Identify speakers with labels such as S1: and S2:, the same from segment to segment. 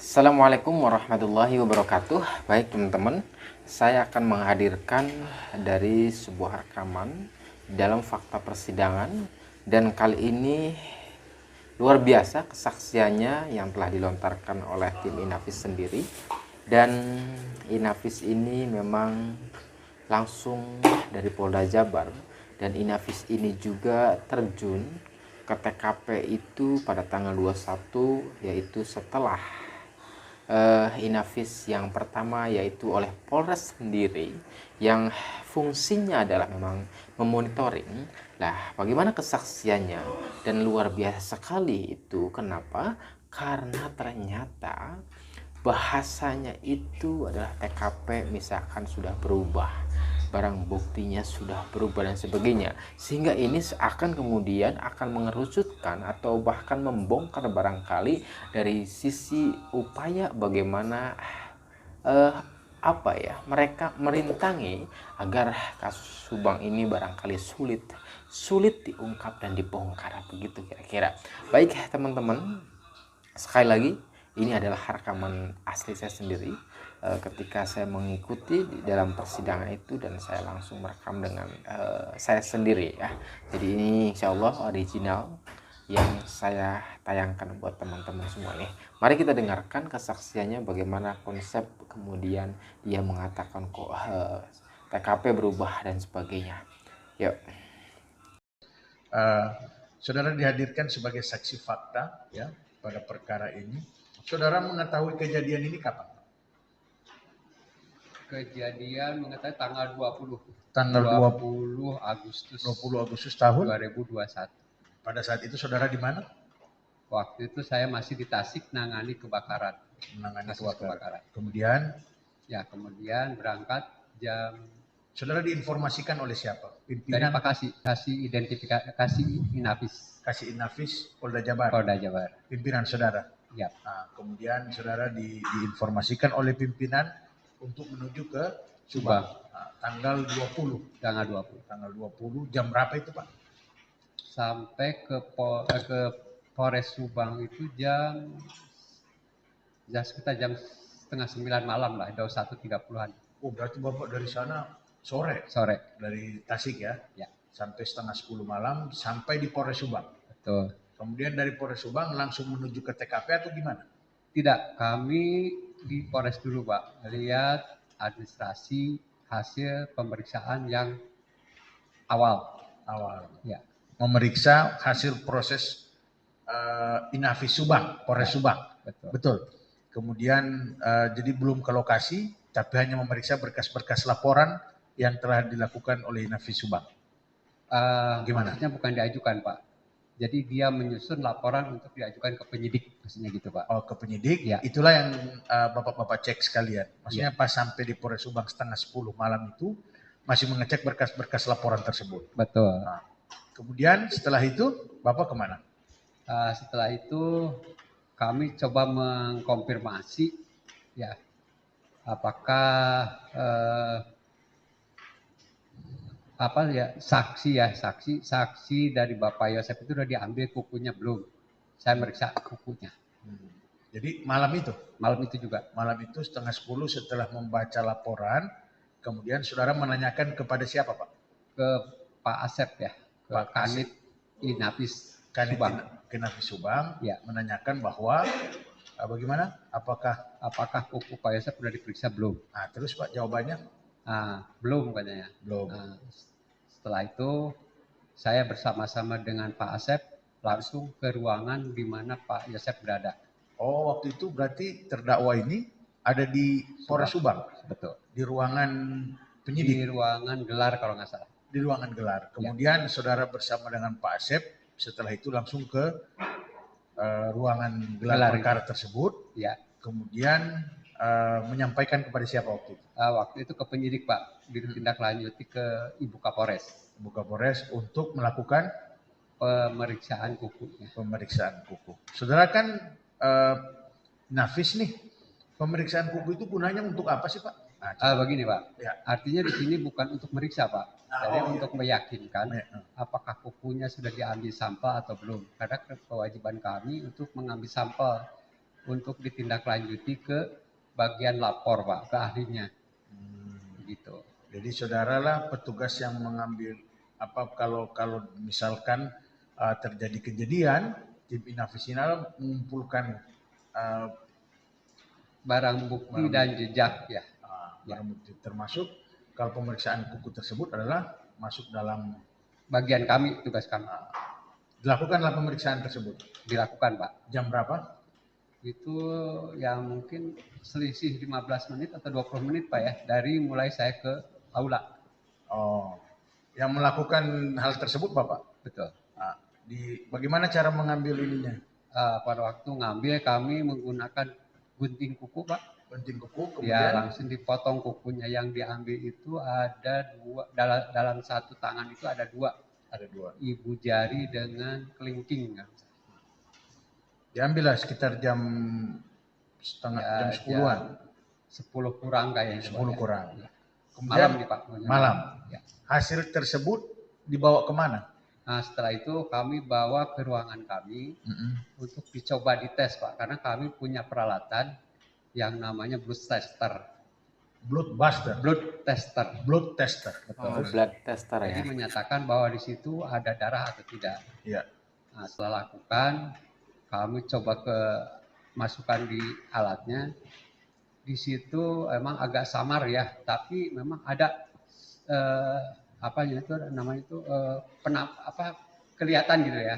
S1: Assalamualaikum warahmatullahi wabarakatuh. Baik teman-teman, saya akan menghadirkan dari sebuah rekaman dalam fakta persidangan. Dan kali ini luar biasa kesaksiannya yang telah dilontarkan oleh tim Inavis sendiri. Dan Inavis ini memang langsung dari Polda Jabar. Dan Inavis ini juga terjun ke TKP itu pada tanggal 21, yaitu setelah Inavis yang pertama, yaitu oleh Polres sendiri yang fungsinya adalah memang memonitoring. Lah, bagaimana kesaksiannya? Dan luar biasa sekali itu. Kenapa? Karena ternyata bahasanya itu adalah TKP misalkan sudah berubah, barang buktinya sudah berubah dan sebagainya, sehingga ini akan kemudian akan mengerucutkan atau bahkan membongkar barangkali dari sisi upaya bagaimana eh, mereka merintangi agar kasus Subang ini barangkali sulit diungkap dan dibongkar, begitu kira-kira. Baik teman-teman, sekali lagi ini adalah rekaman asli saya sendiri ketika saya mengikuti di dalam persidangan itu, dan saya langsung merekam dengan saya sendiri ya. Jadi ini insya Allah original yang saya tayangkan buat teman-teman semua nih. Mari kita dengarkan kesaksiannya bagaimana konsep kemudian dia mengatakan kok TKP berubah dan sebagainya. Yuk.
S2: Saudara dihadirkan sebagai saksi fakta ya pada perkara ini. Saudara mengetahui kejadian ini kapan?
S3: Kejadian mengetahui tanggal 20.
S2: Tanggal
S3: 20 Agustus
S2: 20 Agustus tahun
S3: 2021.
S2: Pada saat itu saudara di mana?
S3: Waktu itu saya masih di Tasik nangani kebakaran.
S2: Menangani
S3: kebakaran.
S2: Kemudian
S3: berangkat jam.
S2: Saudara diinformasikan oleh siapa?
S3: Pimpinan Pak Kasih identifikasi Inavis.
S2: Kasih Inavis Polda Jabar.
S3: Polda Jabar.
S2: Pimpinan saudara.
S3: Ya.
S2: Nah, kemudian saudara diinformasikan oleh pimpinan untuk menuju ke Subang. Nah, tanggal 20.
S3: Tanggal 20.
S2: Tanggal 20 jam berapa itu, Pak?
S3: Sampai ke Polres Subang itu sekitar jam setengah 9 malam lah, 21.30-an.
S2: Oh, berarti Bapak dari sana sore?
S3: Sore.
S2: Dari Tasik ya?
S3: Ya.
S2: Sampai setengah 10 malam sampai di Polres Subang?
S3: Betul.
S2: Kemudian dari Polres Subang langsung menuju ke TKP atau gimana?
S3: Tidak, kami di Polres dulu Pak, lihat administrasi hasil pemeriksaan yang awal.
S2: Ya. Memeriksa hasil proses Inavis Subang, Polres ya. Subang. Betul. Kemudian jadi belum ke lokasi, tapi hanya memeriksa berkas-berkas laporan yang telah dilakukan oleh Inavis Subang.
S3: Gimana? Maksudnya bukan diajukan Pak. Jadi dia menyusun laporan untuk diajukan ke penyidik, maksudnya gitu Pak.
S2: Oh, ke penyidik?
S3: Ya.
S2: Itulah yang Bapak-Bapak cek sekalian. Maksudnya ya. Pas sampai di Polres Subang setengah 10 malam itu masih mengecek berkas-berkas laporan tersebut.
S3: Betul.
S2: Nah, kemudian setelah itu Bapak kemana?
S3: Setelah itu kami coba mengkonfirmasi ya apakah saksi dari Bapak Yosep itu sudah diambil kukunya belum? Saya meriksa kukunya.
S2: Jadi malam itu?
S3: Malam itu juga.
S2: Malam itu setengah 10 setelah membaca laporan, kemudian saudara menanyakan kepada siapa Pak?
S3: Ke Pak Asep ya, ke
S2: Pak
S3: Kanit Inavis
S2: Subang. Inavis Subang ya. Menanyakan bahwa bagaimana? Apakah
S3: kuku Pak Yosep sudah diperiksa belum?
S2: Nah, terus Pak jawabannya?
S3: Belum katanya.
S2: Belum.
S3: Setelah itu saya bersama-sama dengan Pak Asep langsung ke ruangan di mana Pak Yosep berada.
S2: Oh, waktu itu berarti terdakwa ini ada di Polres Subang?
S3: Betul.
S2: Di ruangan penyidik?
S3: Di ruangan gelar kalau nggak salah.
S2: Di ruangan gelar. Kemudian ya. Saudara bersama dengan Pak Asep setelah itu langsung ke ruangan gelar perkara tersebut.
S3: Ya.
S2: Kemudian menyampaikan kepada siapa waktu itu?
S3: Waktu itu ke penyidik Pak, ditindaklanjuti ke Ibu Kapolres.
S2: Ibu Kapolres untuk melakukan
S3: pemeriksaan kukunya.
S2: Pemeriksaan kuku. Saudara kan Inavis nih, pemeriksaan kuku itu gunanya untuk apa sih Pak?
S3: Begini Pak, ya. Artinya di sini bukan untuk meriksa Pak, jadi untuk meyakinkan apakah kukunya sudah diambil sampel atau belum. Karena kewajiban kami untuk mengambil sampel untuk ditindaklanjuti ke bagian lapor Pak, ke ahlinya. Gitu.
S2: Jadi saudara lah petugas yang mengambil apa kalau misalkan terjadi kejadian, tim inavisinal mengumpulkan uh,
S3: Barang bukti dan jejak ya.
S2: barang bukti, termasuk kalau pemeriksaan kuku tersebut adalah masuk dalam
S3: Bagian kami, tugas kami.
S2: dilakukanlah pemeriksaan tersebut.
S3: Dilakukan Pak.
S2: Jam berapa?
S3: Itu ya mungkin selisih 15 menit atau 20 menit Pak ya, dari mulai saya ke aula.
S2: Oh, yang melakukan hal tersebut Bapak?
S3: Betul.
S2: Bagaimana cara mengambil ininya?
S3: Pada waktu ngambil kami menggunakan gunting kuku Pak.
S2: Gunting kuku,
S3: Ya
S2: kemudian
S3: langsung dipotong kukunya. Yang diambil itu ada dua, dalam satu tangan itu ada dua.
S2: ada dua.
S3: Ibu jari dengan kelingking.
S2: Diambil lah sekitar jam setengah
S3: Ya,
S2: jam 10-an.
S3: 10 kurang kayaknya.
S2: 10 kurang.
S3: Ya.
S2: Kemudian
S3: Malam nih Pak.
S2: malam.
S3: Ya.
S2: Hasil tersebut dibawa kemana?
S3: Nah setelah itu kami bawa ke ruangan kami untuk dicoba dites Pak. Karena kami punya peralatan yang namanya blood tester.
S2: Blood buster.
S3: Blood tester.
S2: Blood tester.
S1: Oh, blood tester ya.
S3: Jadi menyatakan bahwa di situ ada darah atau tidak.
S2: Iya.
S3: Nah, setelah lakukan, kami coba ke masukkan di alatnya. Di situ emang agak samar ya, tapi memang ada namanya itu kelihatan gitu ya.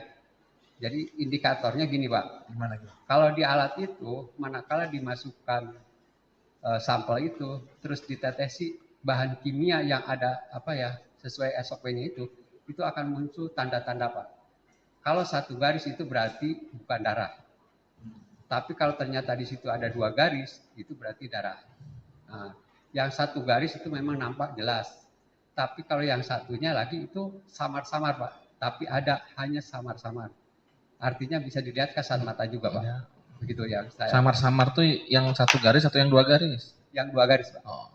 S3: Jadi indikatornya gini Pak.
S2: Gimana gitu?
S3: Kalau di alat itu, manakala dimasukkan sampel itu, terus ditetesi bahan kimia yang ada sesuai SOP-nya itu akan muncul tanda-tanda Pak. Kalau satu garis itu berarti bukan darah. Tapi kalau ternyata di situ ada 2 garis, itu berarti darah. Nah, yang satu garis itu memang nampak jelas. Tapi kalau yang satunya lagi itu samar-samar Pak. Tapi ada hanya samar-samar. Artinya bisa dilihat kasat mata juga Pak. Ya. Begitu ya.
S4: Samar-samar tuh yang satu garis atau yang 2 garis?
S3: Yang 2 garis Pak.
S4: Oh.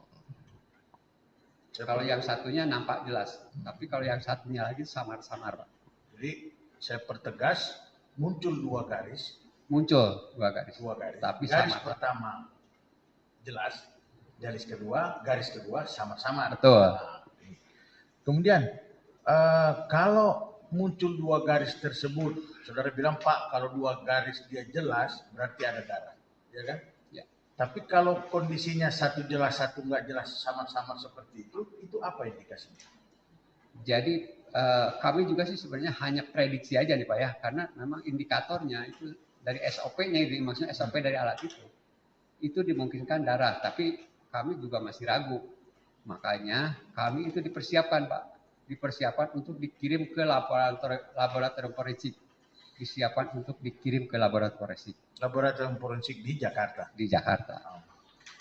S3: Kalau yang satunya nampak jelas. Tapi kalau yang satunya lagi samar-samar Pak.
S2: Jadi saya pertegas, muncul 2 garis.
S3: Muncul 2 garis.
S2: 2 garis.
S3: Tapi
S2: garis
S3: sama.
S2: pertama jelas, garis kedua sama-sama.
S3: Betul.
S2: Nah, kemudian kalau muncul 2 garis tersebut, saudara bilang Pak, kalau 2 garis dia jelas berarti ada darah, ya kan?
S3: Ya.
S2: Tapi kalau kondisinya satu jelas satu nggak jelas sama-sama seperti itu apa indikasinya?
S3: Jadi kami juga sih sebenarnya hanya prediksi aja nih Pak ya, karena memang indikatornya itu dari SOP-nya itu, maksudnya SOP dari alat itu dimungkinkan darah, tapi kami juga masih ragu. Makanya kami itu dipersiapkan Pak, dipersiapkan untuk dikirim ke laboratorium forensik, disiapkan untuk dikirim ke laboratorium forensik.
S2: Laboratorium forensik di Jakarta.
S3: Di Jakarta.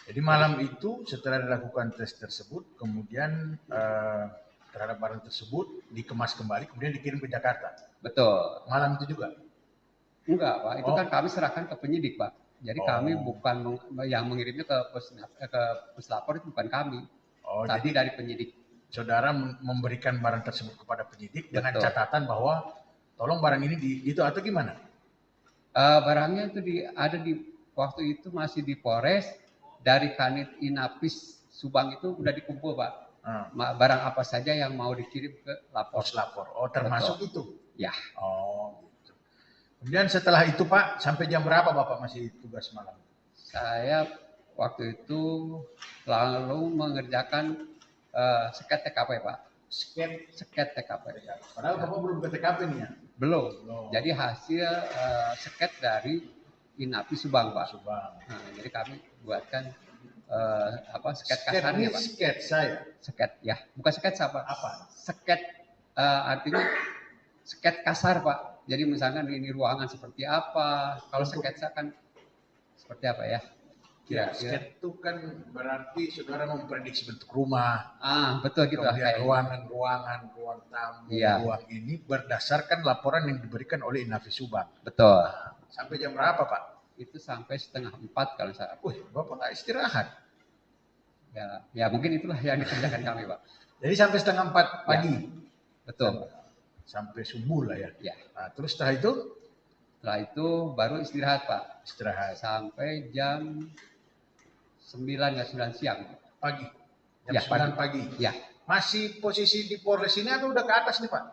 S2: Jadi malam itu setelah dilakukan tes tersebut, kemudian terhadap barang tersebut dikemas kembali, kemudian dikirim ke Jakarta.
S3: Betul.
S2: Malam itu juga?
S3: Enggak Pak, itu kan kami serahkan ke penyidik Pak. Jadi kami bukan yang mengirimnya ke puslapor, itu bukan kami, tapi dari penyidik.
S2: Saudara memberikan barang tersebut kepada penyidik dengan catatan bahwa tolong barang ini itu atau gimana?
S3: Barangnya itu ada di waktu itu masih di Polres, dari Kanit Inapis Subang itu udah dikumpul Pak. Barang apa saja yang mau dikirim ke lapor.
S2: Lapor. Oh, termasuk itu?
S3: Ya.
S2: Oh, gitu. Kemudian setelah itu Pak, sampai jam berapa Bapak masih tugas malam?
S3: Saya waktu itu lalu mengerjakan sket TKP Pak. Sket TKP.
S2: Padahal Bapak belum ke TKP nih ya?
S3: Belum. Jadi hasil sket dari Inapis Subang Pak. Nah, jadi kami buatkan sket kasarnya Pak.
S2: Sket saya.
S3: Sket ya, bukan sket apa? Sket artinya sket kasar Pak. Jadi misalkan ini ruangan seperti apa, kalau sketsa kan seperti apa ya?
S2: Ya, sket itu kan berarti saudara memprediksi bentuk rumah.
S3: Betul gitu.
S2: Kemudian ruangan, ruang tamu, ruang ini berdasarkan laporan yang diberikan oleh Inafis Subang.
S3: Betul.
S2: Sampai jam berapa Pak?
S3: Itu sampai 3:30 kalau saya.
S2: Bapak nggak istirahat?
S3: Ya mungkin itulah yang dikerjakan kami Pak.
S2: Jadi sampai 3:30 pagi?
S3: Betul.
S2: Sampai subuh lah ya.
S3: Ya.
S2: Nah, terus setelah itu?
S3: Setelah itu baru istirahat Pak,
S2: Istirahat.
S3: sampai jam 9 ya 9 siang.
S2: Pagi. Jam
S3: Ya,
S2: 9 pagi.
S3: Ya,
S2: Masih posisi di Polres ini atau udah ke atas nih Pak?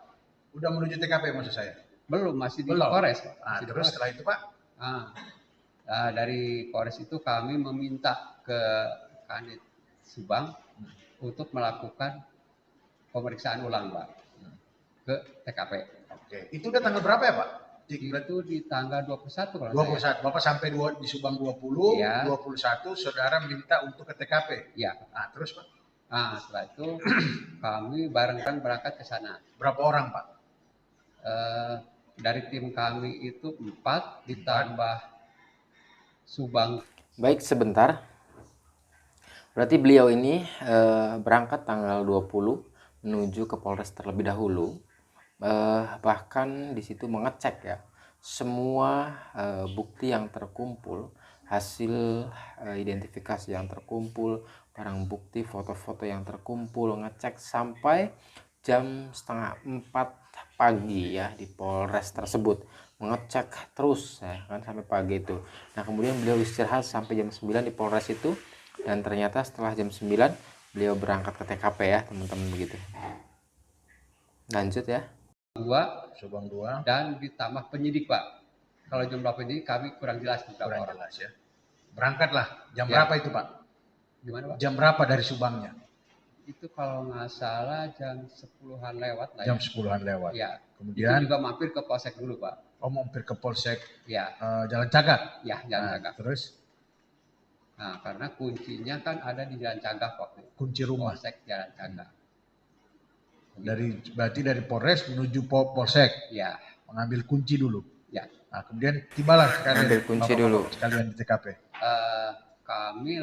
S2: Udah menuju TKP maksud saya?
S3: belum, masih di
S2: Belum.
S3: Polres Pak.
S2: Nah,
S3: Masih di
S2: terus
S3: Polres.
S2: setelah itu Pak?
S3: Dari Polres itu kami meminta ke Kanit Subang untuk melakukan pemeriksaan ulang Pak ke TKP.
S2: Oke. Itu udah tanggal berapa ya Pak?
S3: Itu di tanggal 21 kalau
S2: 21.
S3: saya.
S2: Bapak sampai di Subang 20,
S3: Ya.
S2: 21 saudara minta untuk ke TKP.
S3: Ya.
S2: Nah, terus Pak?
S3: Setelah itu kami bareng-bareng berangkat ke sana.
S2: Berapa orang Pak?
S3: Dari tim kami itu 4 ditambah Subang.
S1: Baik, sebentar. Berarti beliau ini berangkat tanggal 20 menuju ke Polres terlebih dahulu. Bahkan di situ mengecek ya semua bukti yang terkumpul, hasil identifikasi yang terkumpul, barang bukti, foto-foto yang terkumpul, ngecek sampai jam setengah 4 pagi ya di Polres tersebut, mengecek terus ya kan sampai pagi itu. Nah kemudian beliau istirahat sampai jam 9 di Polres itu, dan ternyata setelah jam 9 beliau berangkat ke TKP ya teman-teman begitu. Lanjut ya.
S2: Subang 2
S3: dan ditambah penyidik Pak. Kalau jumlah penyidik kami kurang jelas berapa orang.
S2: jelas ya. Berangkatlah jam
S3: Ya.
S2: berapa itu Pak?
S3: Gimana Pak?
S2: Jam berapa dari Subangnya?
S3: Itu kalau nggak salah jam 10-an lewat lah
S2: Jam
S3: ya.
S2: 10-an lewat.
S3: Ya.
S2: Kemudian
S3: Itu juga mampir ke Polsek dulu Pak.
S2: mampir ke Polsek
S3: Ya.
S2: Jalan Cagak.
S3: Ya, Jalan Cagak.
S2: Terus
S3: Karena kuncinya kan ada di Jalan Cagak waktu itu.
S2: kunci rumah.
S3: Polsek Jalan Cagak.
S2: Berarti dari Polres menuju Polsek.
S3: Ya.
S2: Mengambil kunci dulu.
S3: Ya.
S2: Nah, kemudian tibalah sekalian
S1: Ambil kunci dulu.
S2: Sekalian di TKP.
S3: Kami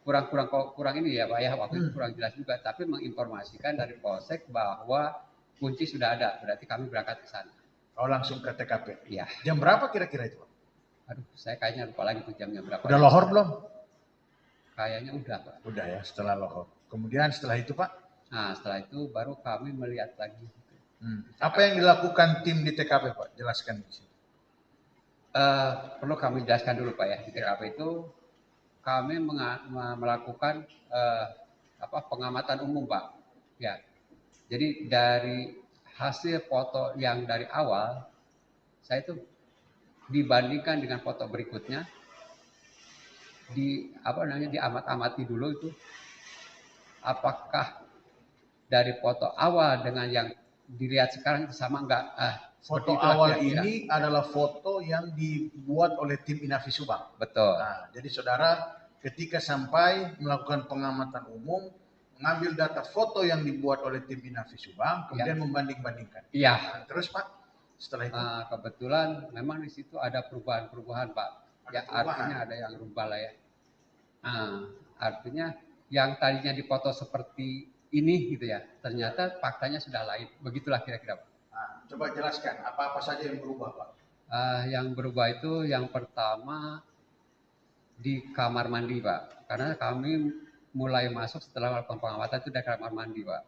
S3: kurang ini ya Pak ya, waktu itu kurang jelas juga, tapi menginformasikan dari Polsek bahwa kunci sudah ada, berarti kami berangkat ke sana.
S2: Oh, langsung ke TKP.
S3: Iya.
S2: Jam berapa kira-kira itu?
S3: Aduh, saya kayaknya lupa lagi tuh jamnya berapa.
S2: Udah lohor belum?
S3: Kayaknya udah Pak.
S2: Udah ya, setelah lohor. Kemudian setelah itu Pak?
S3: Setelah itu baru kami melihat lagi.
S2: Apa yang dilakukan tim di TKP Pak? Jelaskan di sini.
S3: Perlu kami jelaskan dulu Pak ya, di TKP itu kami melakukan pengamatan umum Pak. Ya. Jadi dari hasil foto yang dari awal, saya itu dibandingkan dengan foto berikutnya, diamat-amati dulu itu, apakah dari foto awal dengan yang dilihat sekarang itu sama enggak?
S2: Foto awal ini adalah foto yang dibuat oleh tim Inavi Subang.
S3: Betul.
S2: Nah, jadi saudara ketika sampai melakukan pengamatan umum, mengambil data foto yang dibuat oleh tim Inavi Subang, kemudian membanding-bandingkan.
S3: Iya.
S2: Nah, terus Pak, setelah itu?
S3: Kebetulan memang di situ ada perubahan-perubahan Pak. Artinya ada yang rubah lah ya. Artinya yang tadinya dipoto seperti ini gitu ya, ternyata faktanya sudah lain. Begitulah kira-kira Pak.
S2: Coba jelaskan apa-apa saja yang berubah Pak.
S3: Yang berubah itu yang pertama di kamar mandi Pak, karena kami mulai masuk setelah melakukan pengamatan itu dari kamar mandi Pak.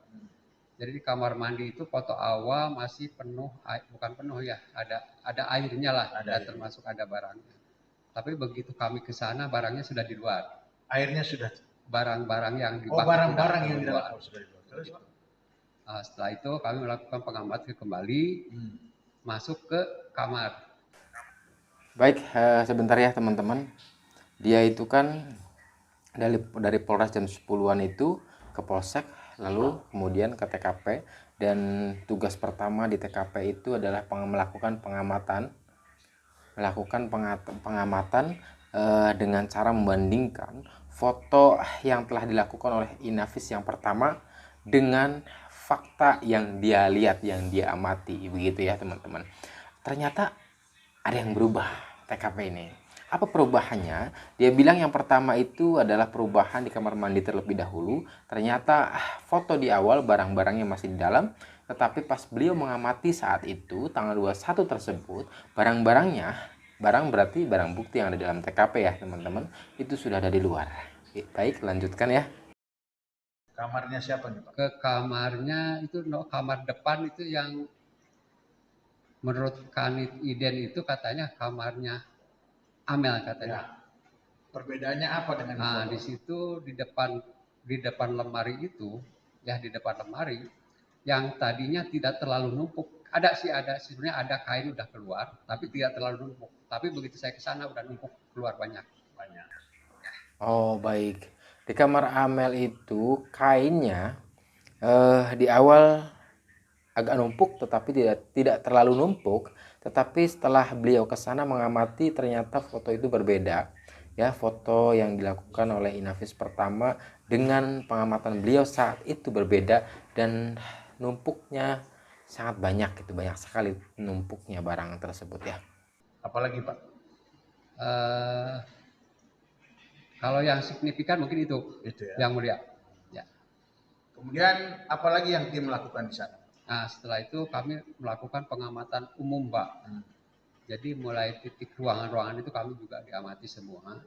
S3: Jadi di kamar mandi itu foto awal masih penuh, bukan penuh ya, ada airnya lah, termasuk ada barangnya. Tapi begitu kami ke sana barangnya sudah di luar.
S2: Airnya sudah.
S3: Barang-barang yang di
S2: barang-barang yang di dalam sudah di luar. Terus Pak?
S3: Setelah itu kami melakukan pengamatan kembali, masuk ke kamar.
S1: Baik, sebentar ya teman-teman. Dia itu kan dari Polres jam 10-an itu ke Polsek, lalu kemudian ke TKP, dan tugas pertama di TKP itu adalah melakukan pengamatan dengan cara membandingkan foto yang telah dilakukan oleh Inavis yang pertama dengan fakta yang dia lihat, yang dia amati, begitu ya teman-teman. Ternyata ada yang berubah TKP ini. Apa perubahannya? Dia bilang yang pertama itu adalah perubahan di kamar mandi terlebih dahulu. Ternyata foto di awal barang-barangnya masih di dalam, tetapi pas beliau mengamati saat itu tanggal 21 tersebut, barang berarti barang bukti yang ada di dalam TKP ya teman-teman, itu sudah ada di luar. Baik, lanjutkan ya.
S2: Kamarnya siapa nih Pak?
S3: Ke kamarnya itu kamar depan itu yang menurut Kanit Iden itu katanya kamarnya Amel katanya.
S2: Ya. Perbedaannya apa dengan
S3: Nah,
S2: foto?
S3: di situ di depan lemari itu, ya di depan lemari yang tadinya tidak terlalu numpuk. Ada sebenarnya ada kain udah keluar, tapi tidak terlalu numpuk. Tapi begitu saya ke sana udah numpuk keluar banyak.
S2: Banyak.
S1: Oh, baik. Di kamar Amel itu kainnya di awal agak numpuk, tetapi tidak terlalu numpuk. Tetapi setelah beliau ke sana mengamati, ternyata foto itu berbeda. Ya, foto yang dilakukan oleh Inavis pertama dengan pengamatan beliau saat itu berbeda, dan numpuknya sangat banyak, itu banyak sekali numpuknya barang tersebut ya.
S2: Apalagi Pak?
S3: Eh, kalau yang signifikan mungkin itu,
S2: Itu ya.
S3: yang mulia. Ya.
S2: Kemudian apalagi yang tim lakukan di sana?
S3: Nah, setelah itu kami melakukan pengamatan umum, Pak. Jadi mulai titik ruangan-ruangan itu kami juga diamati semua.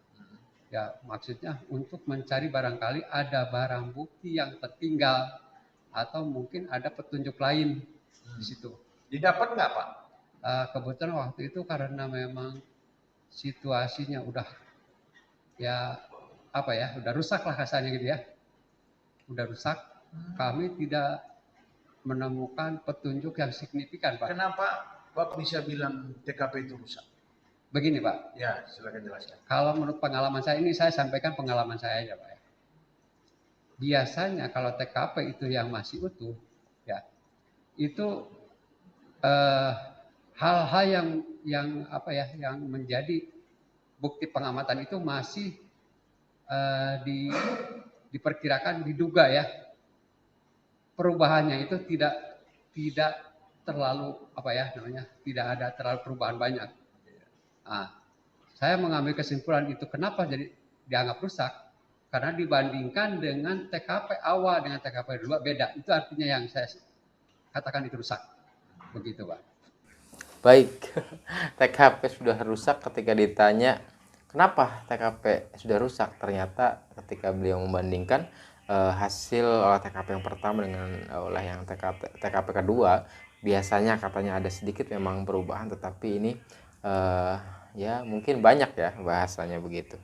S3: Ya, maksudnya untuk mencari barangkali ada barang bukti yang tertinggal atau mungkin ada petunjuk lain di situ.
S2: Didapat nggak Pak?
S3: Kebetulan waktu itu karena memang situasinya udah ya apa ya, udah rusak lah kasarnya gitu ya. Udah rusak, kami tidak menemukan petunjuk yang signifikan, Pak.
S2: Kenapa Bapak bisa bilang TKP itu rusak?
S3: Begini, Pak.
S2: Ya, silakan jelaskan.
S3: Kalau menurut pengalaman saya, ini saya sampaikan pengalaman saya aja, Pak. Biasanya kalau TKP itu yang masih utuh, ya itu hal-hal yang apa ya, yang menjadi bukti pengamatan itu masih diperkirakan, diduga ya, perubahannya itu tidak terlalu apa ya namanya, tidak ada terlalu perubahan banyak. Nah, saya mengambil kesimpulan itu kenapa jadi dianggap rusak, karena dibandingkan dengan TKP awal dengan TKP 2 beda. Itu artinya yang saya katakan itu rusak. Begitu, Pak.
S1: Baik, TKP sudah rusak. Ketika ditanya kenapa TKP sudah rusak, ternyata ketika beliau membandingkan hasil olah TKP yang pertama dengan olah yang TKP kedua, biasanya katanya ada sedikit memang perubahan, tetapi ini ya mungkin banyak ya, bahasanya begitu.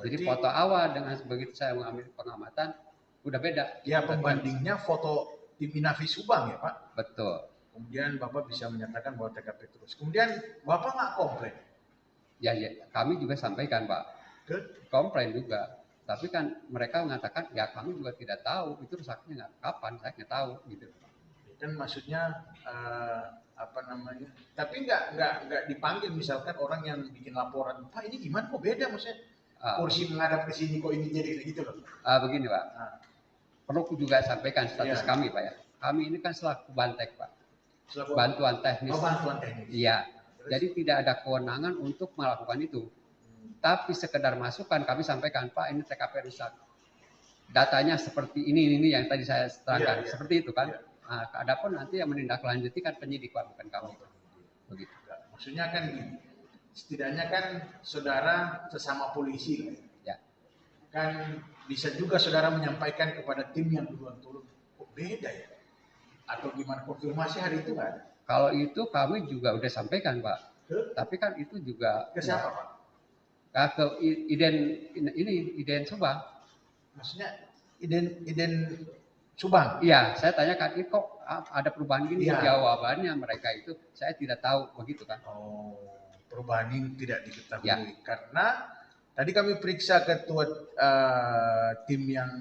S3: Jadi foto awal dengan begitu saya mengambil pengamatan udah beda.
S2: Ya, pembandingnya foto tim Inavis Subang ya Pak?
S3: Betul.
S2: Kemudian Bapak bisa menyatakan bahwa TKP terus. Kemudian Bapak nggak komplain?
S3: Ya, kami juga sampaikan, Pak. Komplain juga. Tapi kan mereka mengatakan ya kami juga tidak tahu itu rusaknya kapan, saya nggak tahu gitu.
S2: Kan maksudnya apa namanya? Tapi nggak dipanggil misalkan orang yang bikin laporan, Pak ini gimana kok beda maksudnya? Kursi menghadap ke sini kok ini jadi kayak gitu loh.
S3: Begini Pak, perlu juga sampaikan status kami Pak ya. Kami ini kan selaku Bantek Pak, bantuan teknis.
S2: Bantuan teknis.
S3: Iya, jadi tidak ada kewenangan untuk melakukan itu. Tapi sekedar masukan kami sampaikan, Pak ini TKP rusak. Datanya seperti ini yang tadi saya terangkan, seperti itu kan. Nah, adapun nanti yang menindaklanjuti kan penyidik Pak, bukan kami. Begitu.
S2: Maksudnya kan setidaknya kan saudara sesama polisi
S3: ya.
S2: Kan bisa juga saudara menyampaikan kepada tim yang duluan turun, kok beda ya? Atau gimana, konfirmasi hari itu nggak ada?
S3: Kalau itu kami juga udah sampaikan Pak. Tapi kan itu juga
S2: ke siapa Pak?
S3: Ke Iden Subang.
S2: Maksudnya Iden Subang?
S3: Iya, saya tanyakan, ini kok ada perubahan gini? Jawabannya mereka itu saya tidak tahu, begitu kan?
S2: Oh, perubahan ini tidak diketahui karena tadi kami periksa ketua tim yang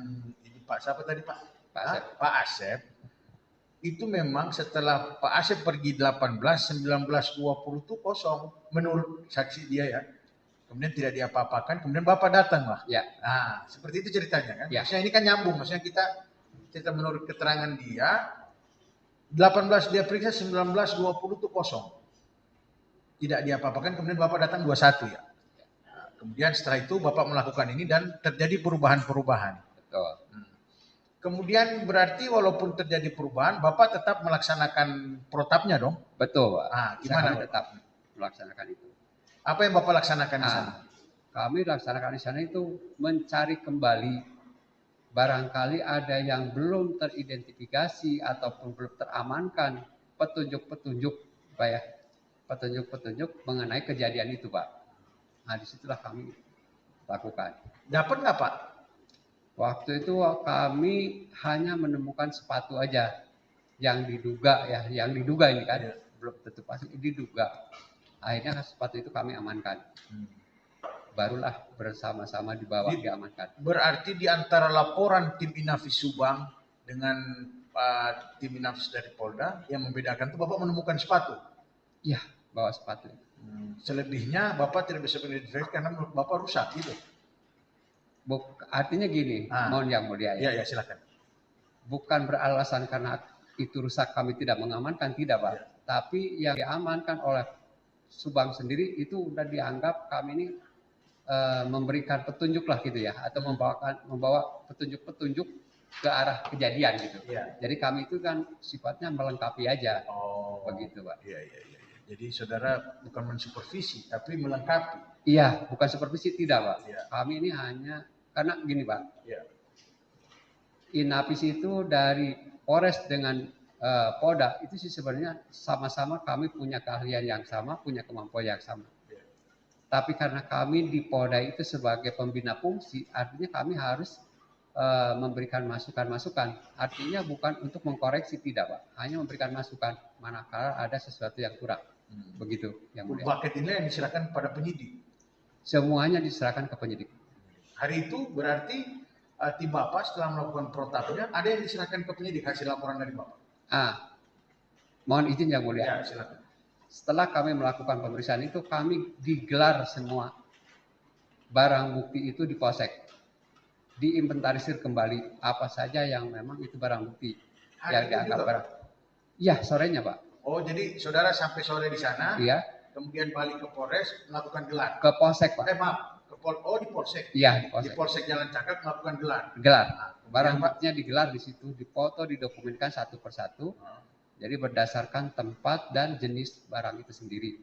S2: ini Pak siapa tadi Pak? Pak Asep. Itu memang setelah Pak Asep pergi 18, 19, 20 itu kosong menurut saksi dia ya. Kemudian tidak diapa-apakan, kemudian Bapak datang lah.
S3: Ya.
S2: Nah, seperti itu ceritanya kan.
S3: Ya.
S2: Maksudnya ini kan nyambung, maksudnya kita menurut keterangan dia 18 dia periksa, 19, 20 itu kosong. Tidak diapa-apakan, kemudian Bapak datang 21 ya. Nah, kemudian setelah itu Bapak melakukan ini dan terjadi perubahan-perubahan.
S3: Betul.
S2: Kemudian berarti walaupun terjadi perubahan, Bapak tetap melaksanakan protapnya dong?
S3: Betul Pak.
S2: Nah, gimana?
S3: Saya tetap melaksanakan itu.
S2: Apa yang Bapak laksanakan di sana?
S3: Kami laksanakan di sana itu mencari kembali barangkali ada yang belum teridentifikasi ataupun belum teramankan petunjuk-petunjuk, Pak ya, petunjuk-petunjuk mengenai kejadian itu, Pak. Nah, disitulah kami lakukan.
S2: Dapat nggak Pak?
S3: Waktu itu kami hanya menemukan sepatu aja yang diduga ya, yang diduga ini kan, belum tentu pasti diduga. Akhirnya sepatu itu kami amankan. Barulah bersama-sama dibawa diamankan.
S2: Berarti di antara laporan tim Inafis Subang dengan tim Inafis dari Polda yang membedakan itu Bapak menemukan sepatu.
S3: Iya, bawa sepatu.
S2: Selebihnya Bapak tidak bisa mengidentifikasi karena menurut Bapak rusak gitu.
S3: Artinya gini, mohon yang mulia ya.
S2: Iya, silakan.
S3: Bukan beralasan karena itu rusak kami tidak mengamankan, tidak Pak. Tapi yang diamankan oleh Subang sendiri itu udah dianggap kami ini memberikan petunjuk lah gitu ya, atau membawa petunjuk-petunjuk ke arah kejadian gitu. Jadi kami itu kan sifatnya melengkapi aja. Begitu Pak.
S2: Iya. Jadi saudara bukan mensupervisi tapi melengkapi.
S3: Iya, bukan supervisi, tidak Pak. Kami ini hanya karena gini Pak. Inafis itu dari Polres dengan Polda itu sih sebenarnya sama-sama kami punya keahlian yang sama, punya kemampuan yang sama. Tapi karena kami di Polda itu sebagai pembina fungsi, artinya kami harus memberikan masukan-masukan. Artinya bukan untuk mengkoreksi, tidak Pak. Hanya memberikan masukan manakala ada sesuatu yang kurang. Begitu yang mulia.
S2: Bucket ini yang diserahkan pada penyidik.
S3: Semuanya diserahkan ke penyidik.
S2: Hari itu berarti tim Bapak setelah melakukan protapnya ada yang diserahkan ke penyidik hasil laporan dari Bapak.
S3: Mohon izin yang mulia.
S2: Ya, silakan.
S3: Setelah kami melakukan pemeriksaan itu, kami digelar semua barang bukti itu di polsek, diinventarisir kembali apa saja yang memang itu barang bukti yang dianggap barang. Iya, sorenya Pak.
S2: Oh, jadi saudara sampai sore di sana?
S3: Iya.
S2: Kemudian balik ke Polres melakukan gelar.
S3: Ke polsek Pak.
S2: Maaf, di Polsek.
S3: Iya, di polsek.
S2: Di Polsek Jalan Cakak melakukan gelar.
S3: Barang buktinya digelar di situ, difoto, didokumenkan satu persatu. Jadi berdasarkan tempat dan jenis barang itu sendiri.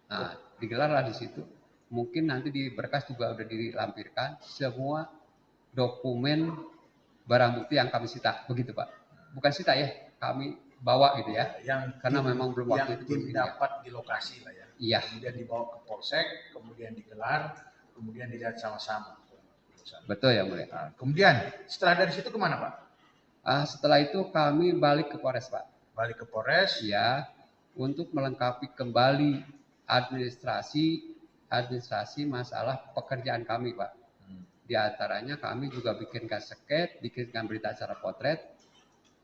S3: Nah, digelarlah di situ. Mungkin nanti di berkas juga udah dilampirkan semua dokumen barang bukti yang kami sita, begitu Pak. Bukan sita ya, kami bawa gitu ya. Karena memang belum waktu itu
S2: tim dapat di lokasi lah ya.
S3: Iya.
S2: Kemudian dibawa ke polsek, kemudian digelar, kemudian dilihat sama-sama.
S3: Betul ya mulia.
S2: Kemudian setelah dari situ kemana Pak?
S3: Setelah itu kami balik ke Polres Pak.
S2: Balik ke Polres?
S3: Ya, untuk melengkapi kembali administrasi masalah pekerjaan kami Pak. Di antaranya kami juga bikinkan sket, bikinkan berita acara potret,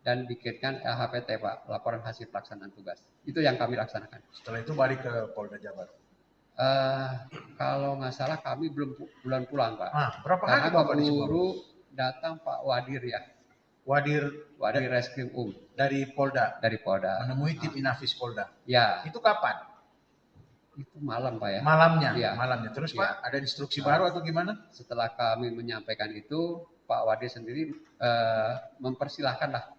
S3: dan bikinkan LHPT Pak, laporan hasil pelaksanaan tugas. Itu yang kami laksanakan.
S2: Setelah itu balik ke Polda Jabar?
S3: Kalau nggak salah kami belum pulang Pak.
S2: Berapa hari Bapak di Subang?
S3: Baru datang Pak Wadir ya.
S2: Wadir
S3: Reskrim
S2: dari Polda.
S3: Dari Polda.
S2: Menemui tim Inafis Polda.
S3: Ya.
S2: Itu kapan?
S3: Itu malam Pak ya.
S2: Malamnya.
S3: Ya.
S2: Malamnya. Terus Pak ada instruksi baru atau gimana?
S3: Setelah kami menyampaikan itu, Pak Wadir sendiri mempersilahkan lah,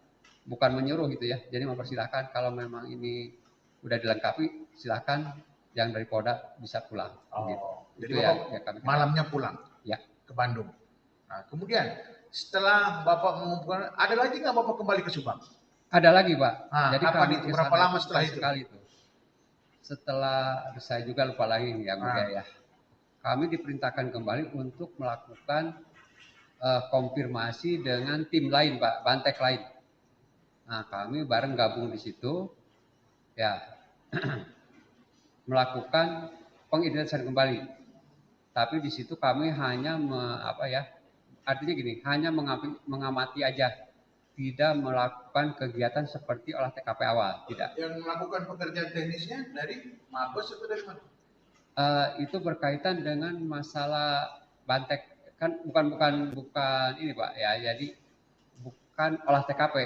S3: bukan menyuruh gitu ya. Jadi mempersilahkan kalau memang ini udah dilengkapi, silakan yang dari Polda bisa pulang. Gitu.
S2: Jadi
S3: itu
S2: Bapak
S3: yang kami
S2: malamnya pulang
S3: ya
S2: ke Bandung. Nah, kemudian setelah Bapak mengumpulkan, ada lagi nggak Bapak kembali ke Subang?
S3: Ada lagi Pak.
S2: Jadi berapa lama setelah itu?
S3: Setelah saya juga lupa lagi ya ya. Kami diperintahkan kembali untuk melakukan konfirmasi dengan tim lain Pak, Bantek lain. Nah kami bareng gabung di situ, ya melakukan pengidentifikasian kembali. Tapi di situ kami hanya artinya gini, hanya mengamati aja, tidak melakukan kegiatan seperti olah TKP awal, tidak.
S2: Yang melakukan pekerjaan teknisnya dari Mabes atau dari mana?
S3: Itu berkaitan dengan masalah Bantek, kan bukan ini Pak ya, jadi bukan olah TKP,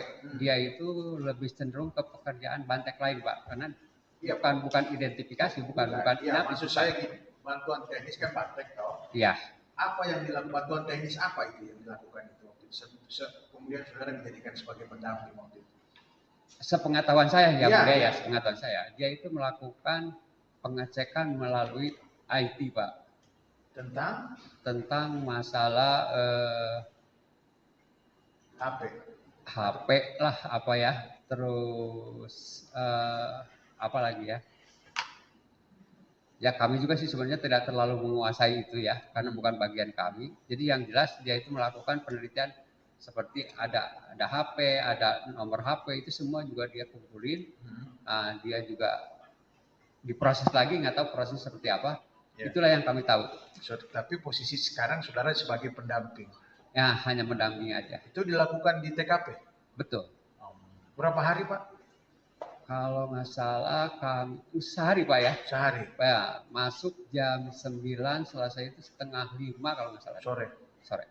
S3: dia itu lebih cenderung ke pekerjaan Bantek lain Pak, karena bukan identifikasi, bukan.
S2: Iya, maksud saya gini, bantuan teknis kan Bantek toh.
S3: Iya.
S2: Apa yang dilakukan, bantuan teknis apa itu yang dilakukan itu waktu itu? Kemudian saudara dijadikan sebagai pendamping waktu itu.
S3: Sepengetahuan saya ya, sepengetahuan saya, dia itu melakukan pengecekan melalui IT Pak.
S2: Tentang
S3: masalah
S2: HP.
S3: HP lah apa ya, terus apa lagi ya? Ya kami juga sih sebenarnya tidak terlalu menguasai itu ya, karena bukan bagian kami. Jadi yang jelas dia itu melakukan penelitian seperti ada HP, ada nomor HP, itu semua juga dia kumpulin. Dia juga diproses lagi, nggak tahu proses seperti apa.
S2: Ya.
S3: Itulah yang kami tahu.
S2: Tapi posisi sekarang saudara sebagai pendamping.
S3: Ya hanya mendampingi aja.
S2: Itu dilakukan di TKP?
S3: Betul.
S2: Berapa hari Pak?
S3: Kalau nggak salah kami sehari Pak ya.
S2: Sehari.
S3: Ya, masuk jam 9, selesai itu setengah 5 kalau nggak salah.
S2: Sore.
S3: Sore.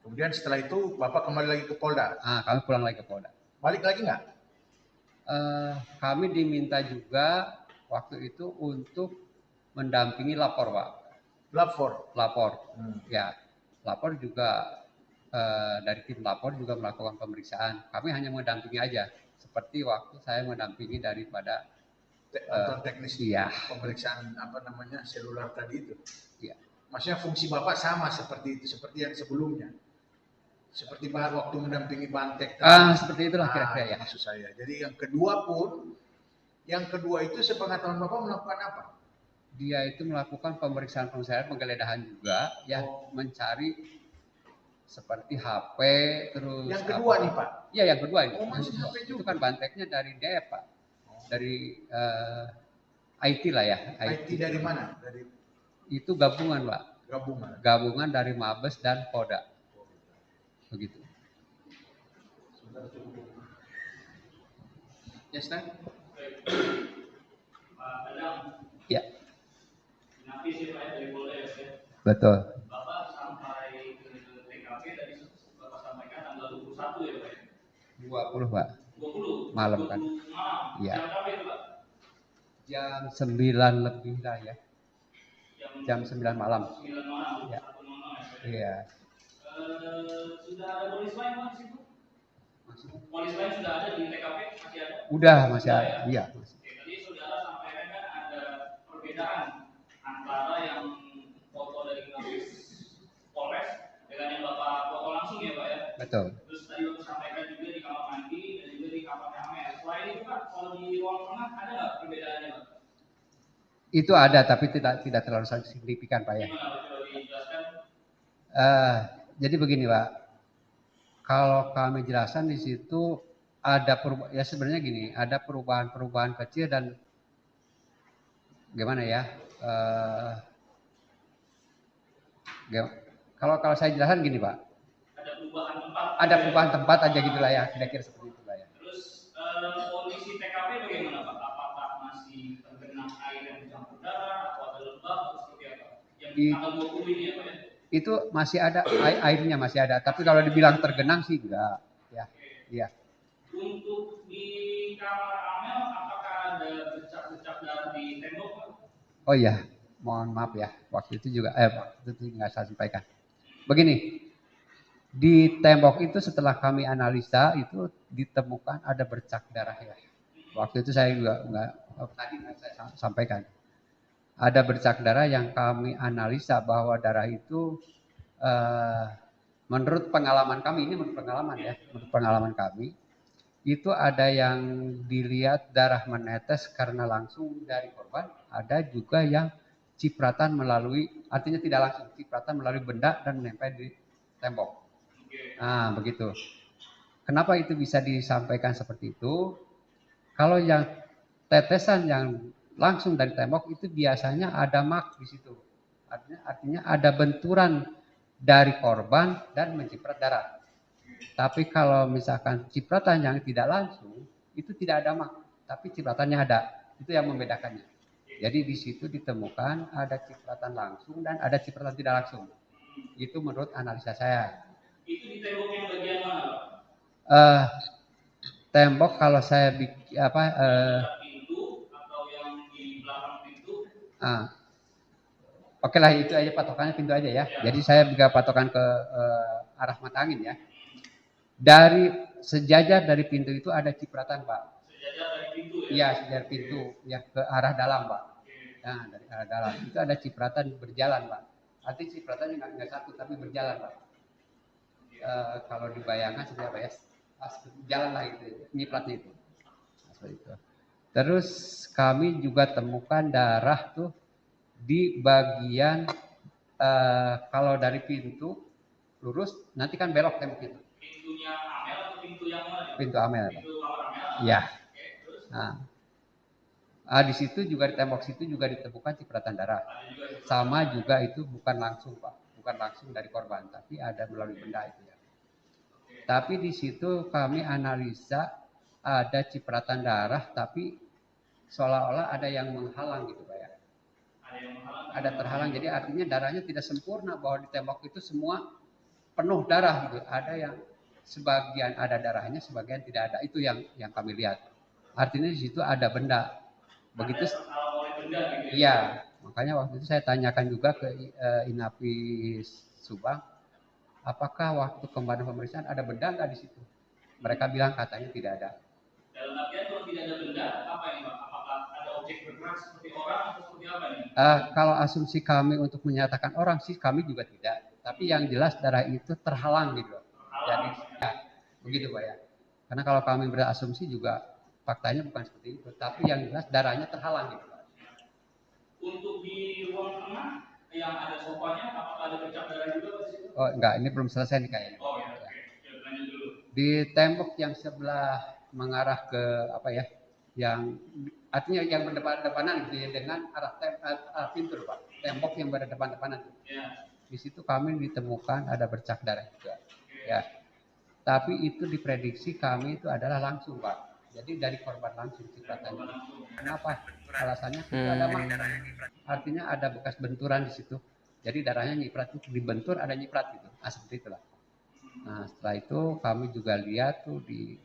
S2: Kemudian setelah itu Bapak kembali lagi ke Polda?
S3: Kami pulang lagi ke Polda.
S2: Balik lagi nggak?
S3: Kami diminta juga waktu itu untuk mendampingi lapor Pak. Lapor. Ya, lapor juga dari tim lapor juga melakukan pemeriksaan. Kami hanya mendampingi aja. Seperti waktu saya mendampingi daripada
S2: teknis pemeriksaan seluler tadi itu.
S3: Iya.
S2: Maksudnya fungsi Bapak sama seperti itu, seperti yang sebelumnya. Seperti waktu mendampingi Bantek.
S3: Seperti itulah kira-kira ya.
S2: Maksud saya. Jadi yang kedua itu sepengetahuan Bapak melakukan apa?
S3: Dia itu melakukan pemeriksaan penggeledahan juga, ya mencari seperti HP terus.
S2: Yang kedua nih Pak?
S3: Iya yang kedua ini.
S2: Masih HP juga.
S3: Itu kan Banteknya dari DF Pak. Dari IT lah ya.
S2: IT dari mana?
S3: Itu gabungan Pak. Gabungan dari Mabes dan Polda. Begitu.
S2: Yes, Pak.
S3: Ya. Betul.
S5: Bapak sampai ke TKP tadi Bapak sampaikan tanggal 21 ya Pak?
S3: 20 Pak.
S5: 20?
S3: Malam kan?
S5: Malam.
S3: Iya.
S5: Jam berapa itu Pak?
S3: Jam 9 lebih lah ya. Jam 9 malam.
S5: 9 malam.
S3: Ya.
S5: 1 malam ya.
S3: Iya.
S5: Sudah ada polis lain Pak di situ? Polis lain sudah ada di TKP? Masih ada?
S3: Udah masih ada. Iya.
S5: Oke, tadi saudara sampaikan kan ada perbedaan antara yang foto dari Kabis Polres dengan yang Bapak foto langsung ya Pak ya?
S3: Betul.
S5: Terus tadi Bapak sampaikan juga di kamar mandi dan juga di kamar Amer. Selain itu Pak, kalau di ruang tengah ada nggak perbedaannya Pak?
S3: Itu ada tapi tidak terlalu signifikan Pak ya.
S5: Gimana Pak? Coba dijelaskan.
S3: Jadi begini Pak, kalau kami jelaskan di situ ada ya sebenarnya gini, ada perubahan-perubahan kecil dan gimana ya? Kalau saya jelaskan gini Pak,
S5: Ada perubahan tempat.
S3: ada perubahan tempat aja gitulah ya, kira-kira seperti itu lah ya.
S5: Terus kondisi TKP bagaimana Pak? Apakah masih tergenang air yang bercampur darah atau ada lembab atau seperti apa? Yang tanggal 20 ini ya Pak ya?
S3: Itu masih ada airnya masih ada, tapi kalau dibilang tergenang sih enggak, ya. Iya.
S5: Untuk di kamar Amel apakah ada bercak-bercak darah di tembok Pak?
S3: Oh iya, mohon maaf ya, waktu itu juga waktu itu nggak saya sampaikan. Begini, di tembok itu setelah kami analisa itu ditemukan ada bercak darah ya. Waktu itu saya juga tadi saya sampaikan. Ada bercak darah yang kami analisa bahwa darah itu menurut pengalaman kami, ini menurut pengalaman kami, itu ada yang dilihat darah menetes karena langsung dari korban, ada juga yang cipratan artinya tidak langsung, cipratan melalui benda dan menempel di tembok. Nah, begitu. Kenapa itu bisa disampaikan seperti itu? Kalau yang tetesan yang langsung dari tembok itu biasanya ada mark di situ. Artinya ada benturan dari korban dan menciprat darah. Tapi kalau misalkan cipratan yang tidak langsung itu tidak ada mark, tapi cipratannya ada. Itu yang membedakannya. Jadi di situ ditemukan ada cipratan langsung dan ada cipratan tidak langsung. Itu menurut analisa saya.
S5: Itu di tembok yang bagian mana Pak?
S3: Tembok kalau saya
S5: pintu atau yang di belakang pintu?
S3: Oke lah itu aja patokannya pintu aja ya. Jadi saya juga patokan ke arah mata angin ya. Dari sejajar dari pintu itu ada cipratan Pak.
S5: Sejajar dari pintu ya?
S3: Iya sejajar pintu ya ke arah dalam Pak. Nah dari arah dalam itu ada cipratan berjalan Pak. Artinya cipratannya nggak satu tapi berjalan Pak. kalau dibayangkan seperti apa ya, jalan lah itu, nyipratnya itu. Seperti itu. Terus kami juga temukan darah tuh di bagian kalau dari pintu lurus, nanti kan belok tembok itu.
S5: Pintunya Amel atau pintu yang mana?
S3: Pintu Amel.
S5: Pintu kamar Amel.
S3: Ya.
S5: Oke, terus
S3: Di situ juga di tembok situ juga ditemukan cipratan darah.
S5: ada juga itu.
S3: Sama juga itu bukan langsung Pak, bukan langsung dari korban, tapi ada melalui benda itu ya. Tapi di situ kami analisa ada cipratan darah, tapi seolah-olah ada yang menghalang gitu Pak ya.
S5: Ada yang menghalang.
S3: Ada terhalang, jadi artinya darahnya tidak sempurna bahwa di tembok itu semua penuh darah gitu. Ada yang sebagian ada darahnya, sebagian tidak ada. Itu yang kami lihat. Artinya di situ ada benda. Begitu.
S5: Ada terhalang oleh benda gitu ya.
S3: Iya, makanya waktu itu saya tanyakan juga ke Inafis Subang, apakah waktu kemarin pemeriksaan ada benda nggak di situ? Mereka bilang katanya tidak ada.
S5: Dalam artian kalau tidak ada benda, apa ini Pak? Apakah ada objek bergerak seperti orang atau seperti apa nih?
S3: Kalau asumsi kami untuk menyatakan orang sih kami juga tidak. Tapi yang jelas darah itu terhalang gitu. Jadi ya, begitu Pak ya. Karena kalau kami berasumsi juga faktanya bukan seperti itu. Tapi yang jelas darahnya terhalang gitu.
S5: Untuk di ruang tengah yang ada sofanya, apakah ada bercak darah juga di situ?
S3: Oh enggak, ini belum selesai nih kayaknya.
S5: Oh ya, oke. Ya, lanjut dulu.
S3: Di tembok yang sebelah mengarah ke apa ya, yang artinya yang berdepan-depanan gitu ya, dengan arah pintu Pak. Tembok yang berdepan-depanan.
S5: Ya.
S3: Di situ kami ditemukan ada bercak darah juga. Ya. Tapi itu diprediksi kami itu adalah langsung Pak. Jadi dari korban langsung cipratannya. Kenapa? Alasannya itu ada darahnya nyiprat. Artinya ada bekas benturan di situ. Jadi darahnya nyiprat itu dibentur ada nyiprat gitu. Seperti itulah. Nah setelah itu kami juga lihat tuh di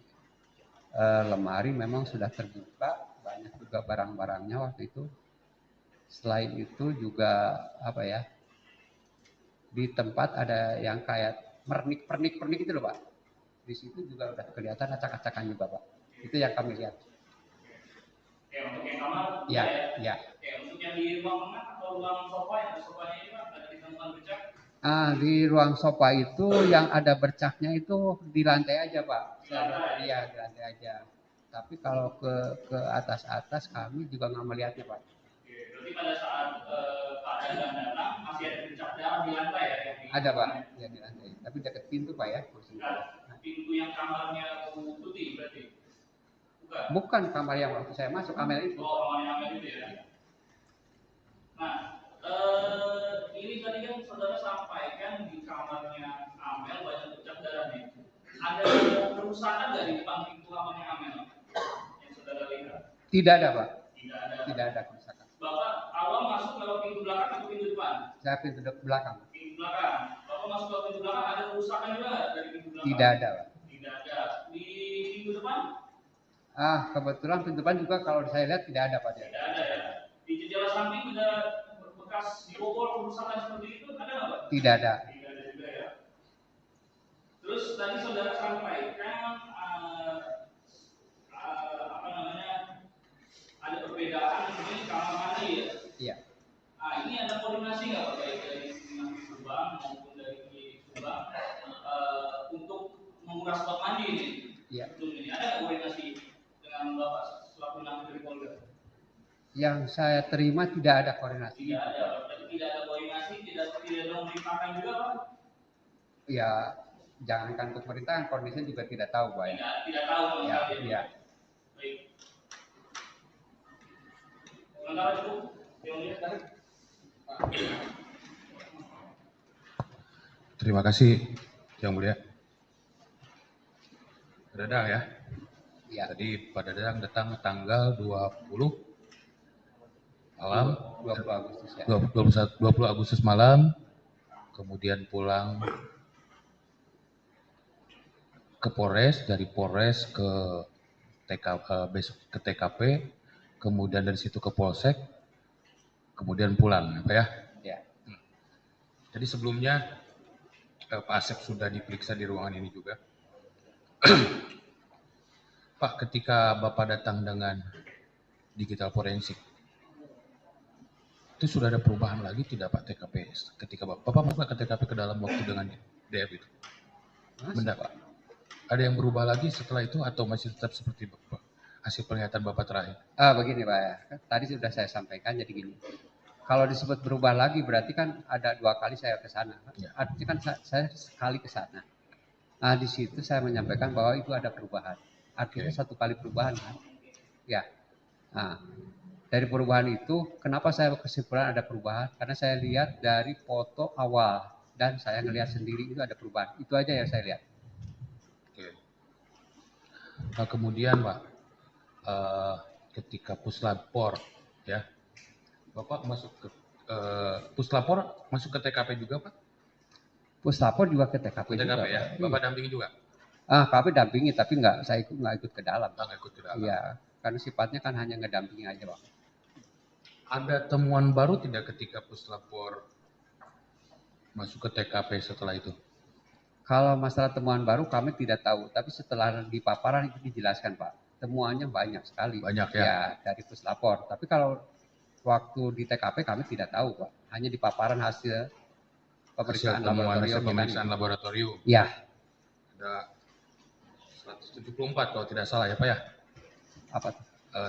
S3: lemari memang sudah terbuka, banyak juga barang-barangnya waktu itu. Selain itu juga apa ya, di tempat ada yang kayak pernik itu loh Pak. Di situ juga udah kelihatan acak-acakan juga Pak. Itu yang kami lihat.
S5: Oke, untuk yang kamar,
S3: Ya, ya.
S5: Oke, untuk yang di ruang tengah atau ruang sofa, yang ada sofanya ini Pak, ada ditemukan bercak?
S3: Di ruang sofa itu yang ada bercaknya itu di lantai aja Pak. Iya di lantai aja. Tapi kalau ke atas kami juga nggak melihatnya Pak.
S5: Oke, berarti pada saat Pak Dadang datang masih ada bercak darah di lantai ya?
S3: Ada Pak, ya di lantai. Tapi dekat pintu Pak ya.
S5: Nah, pintu yang kamarnya Bu Tuti berarti?
S3: Bukan kamar yang waktu saya masuk, Amel itu.
S5: Oh, kamarnya Amel itu ya. Nah, ini tadi kan saudara sampaikan di kamarnya Amel banyak bercak darah nih. Ada kerusakan nggak di depan pintu kamarnya Amel yang saudara lihat?
S3: Tidak ada Pak.
S5: Tidak ada.
S3: Tidak ada kerusakan.
S5: Bapak awal masuk lewat pintu belakang atau pintu depan?
S3: Saya pintu belakang.
S5: Pintu belakang. Bapak masuk lewat pintu belakang ada kerusakan juga nggak dari pintu belakang?
S3: Tidak ada Pak.
S5: Tidak ada. Di pintu depan?
S3: Kebetulan pintu depan juga kalau saya lihat tidak ada Pak.
S5: Tidak ada ya. Di jendela samping ada bekas dibobol kerusakan seperti itu ada nggak Pak?
S3: Tidak ada.
S5: Tidak ada juga ya. Terus tadi saudara sampaikan apa namanya ada perbedaan ini kamar mandi ya?
S3: Iya.
S5: Ini ada koordinasi nggak Pak baik dari Nabi Subang maupun dari Subang untuk menguras bak mandi ini?
S3: Iya.
S5: Ini ada nggak koordinasi dengan Bapak selaku Nabi dari Polda?
S3: Yang saya terima tidak ada koordinasi.
S5: Tidak ada. Berarti tidak ada koordinasi, tidak ada memerintahkan juga Pak?
S3: Ya, jangankan untuk pemerintahan, koordinasinya juga tidak tahu Pak.
S5: Tidak tahu sama
S3: Ya,
S5: sekali.
S3: iya.
S5: Baik. Sementara cukup yang lihat tadi.
S2: Terima kasih Yang Mulia. Dadang ya.
S3: Iya.
S2: Tadi Pak Dadang datang tanggal 20 malam,
S3: 20 Agustus ya.
S2: 20 Agustus malam, kemudian pulang ke Polres, dari Polres ke TKP, kemudian dari situ ke Polsek, kemudian pulang, apa ya?
S3: Ya.
S2: Jadi sebelumnya Pak Asep sudah diperiksa di ruangan ini juga. Pak, ketika Bapak datang dengan digital forensik, itu sudah ada perubahan lagi tidak Pak TKP? Ketika Bapak masuk ke TKP ke dalam waktu dengan DF itu?
S3: Masih,
S2: Benda.
S3: Pak.
S2: Ada yang berubah lagi setelah itu atau masih tetap seperti hasil penglihatan Bapak terakhir?
S3: Begini Pak ya, kan tadi sudah saya sampaikan jadi gini. Kalau disebut berubah lagi berarti kan ada 2 kali saya ke sana.
S2: Ya.
S3: Artinya kan saya sekali ke sana. Nah di situ saya menyampaikan bahwa itu ada perubahan. Artinya
S2: Oke.
S3: 1 kali perubahan kan. Ya. Nah, dari perubahan itu kenapa saya kesimpulan ada perubahan? Karena saya lihat dari foto awal dan saya ngelihat sendiri itu ada perubahan. Itu aja yang saya lihat.
S2: Oke. Nah, kemudian Pak, ketika puslapor ya, Bapak masuk ke puslapor masuk ke TKP juga Pak?
S3: Puslapor juga ke TKP
S2: Ke TKP
S3: juga,
S2: ya,
S3: Pak.
S2: Bapak dampingi juga?
S3: Kami dampingi tapi saya nggak ikut ke dalam.
S2: Nggak ikut ke dalam.
S3: Iya, karena sifatnya kan hanya ngedampingi aja, Pak.
S2: Ada temuan baru tidak ketika puslapor masuk ke TKP setelah itu?
S3: Kalau masalah temuan baru kami tidak tahu, tapi setelah di paparan itu dijelaskan, Pak. Temuannya banyak sekali.
S2: Banyak ya?
S3: Ya, dari puslapor. Tapi kalau waktu di TKP kami tidak tahu, Pak. Hanya di paparan hasil pemeriksaan
S2: Hasil temuan
S3: laboratorium.
S2: hasil pemeriksaan laboratorium.
S3: Ya,
S2: Ada 174 kalau tidak salah ya Pak ya?
S3: apa tuh?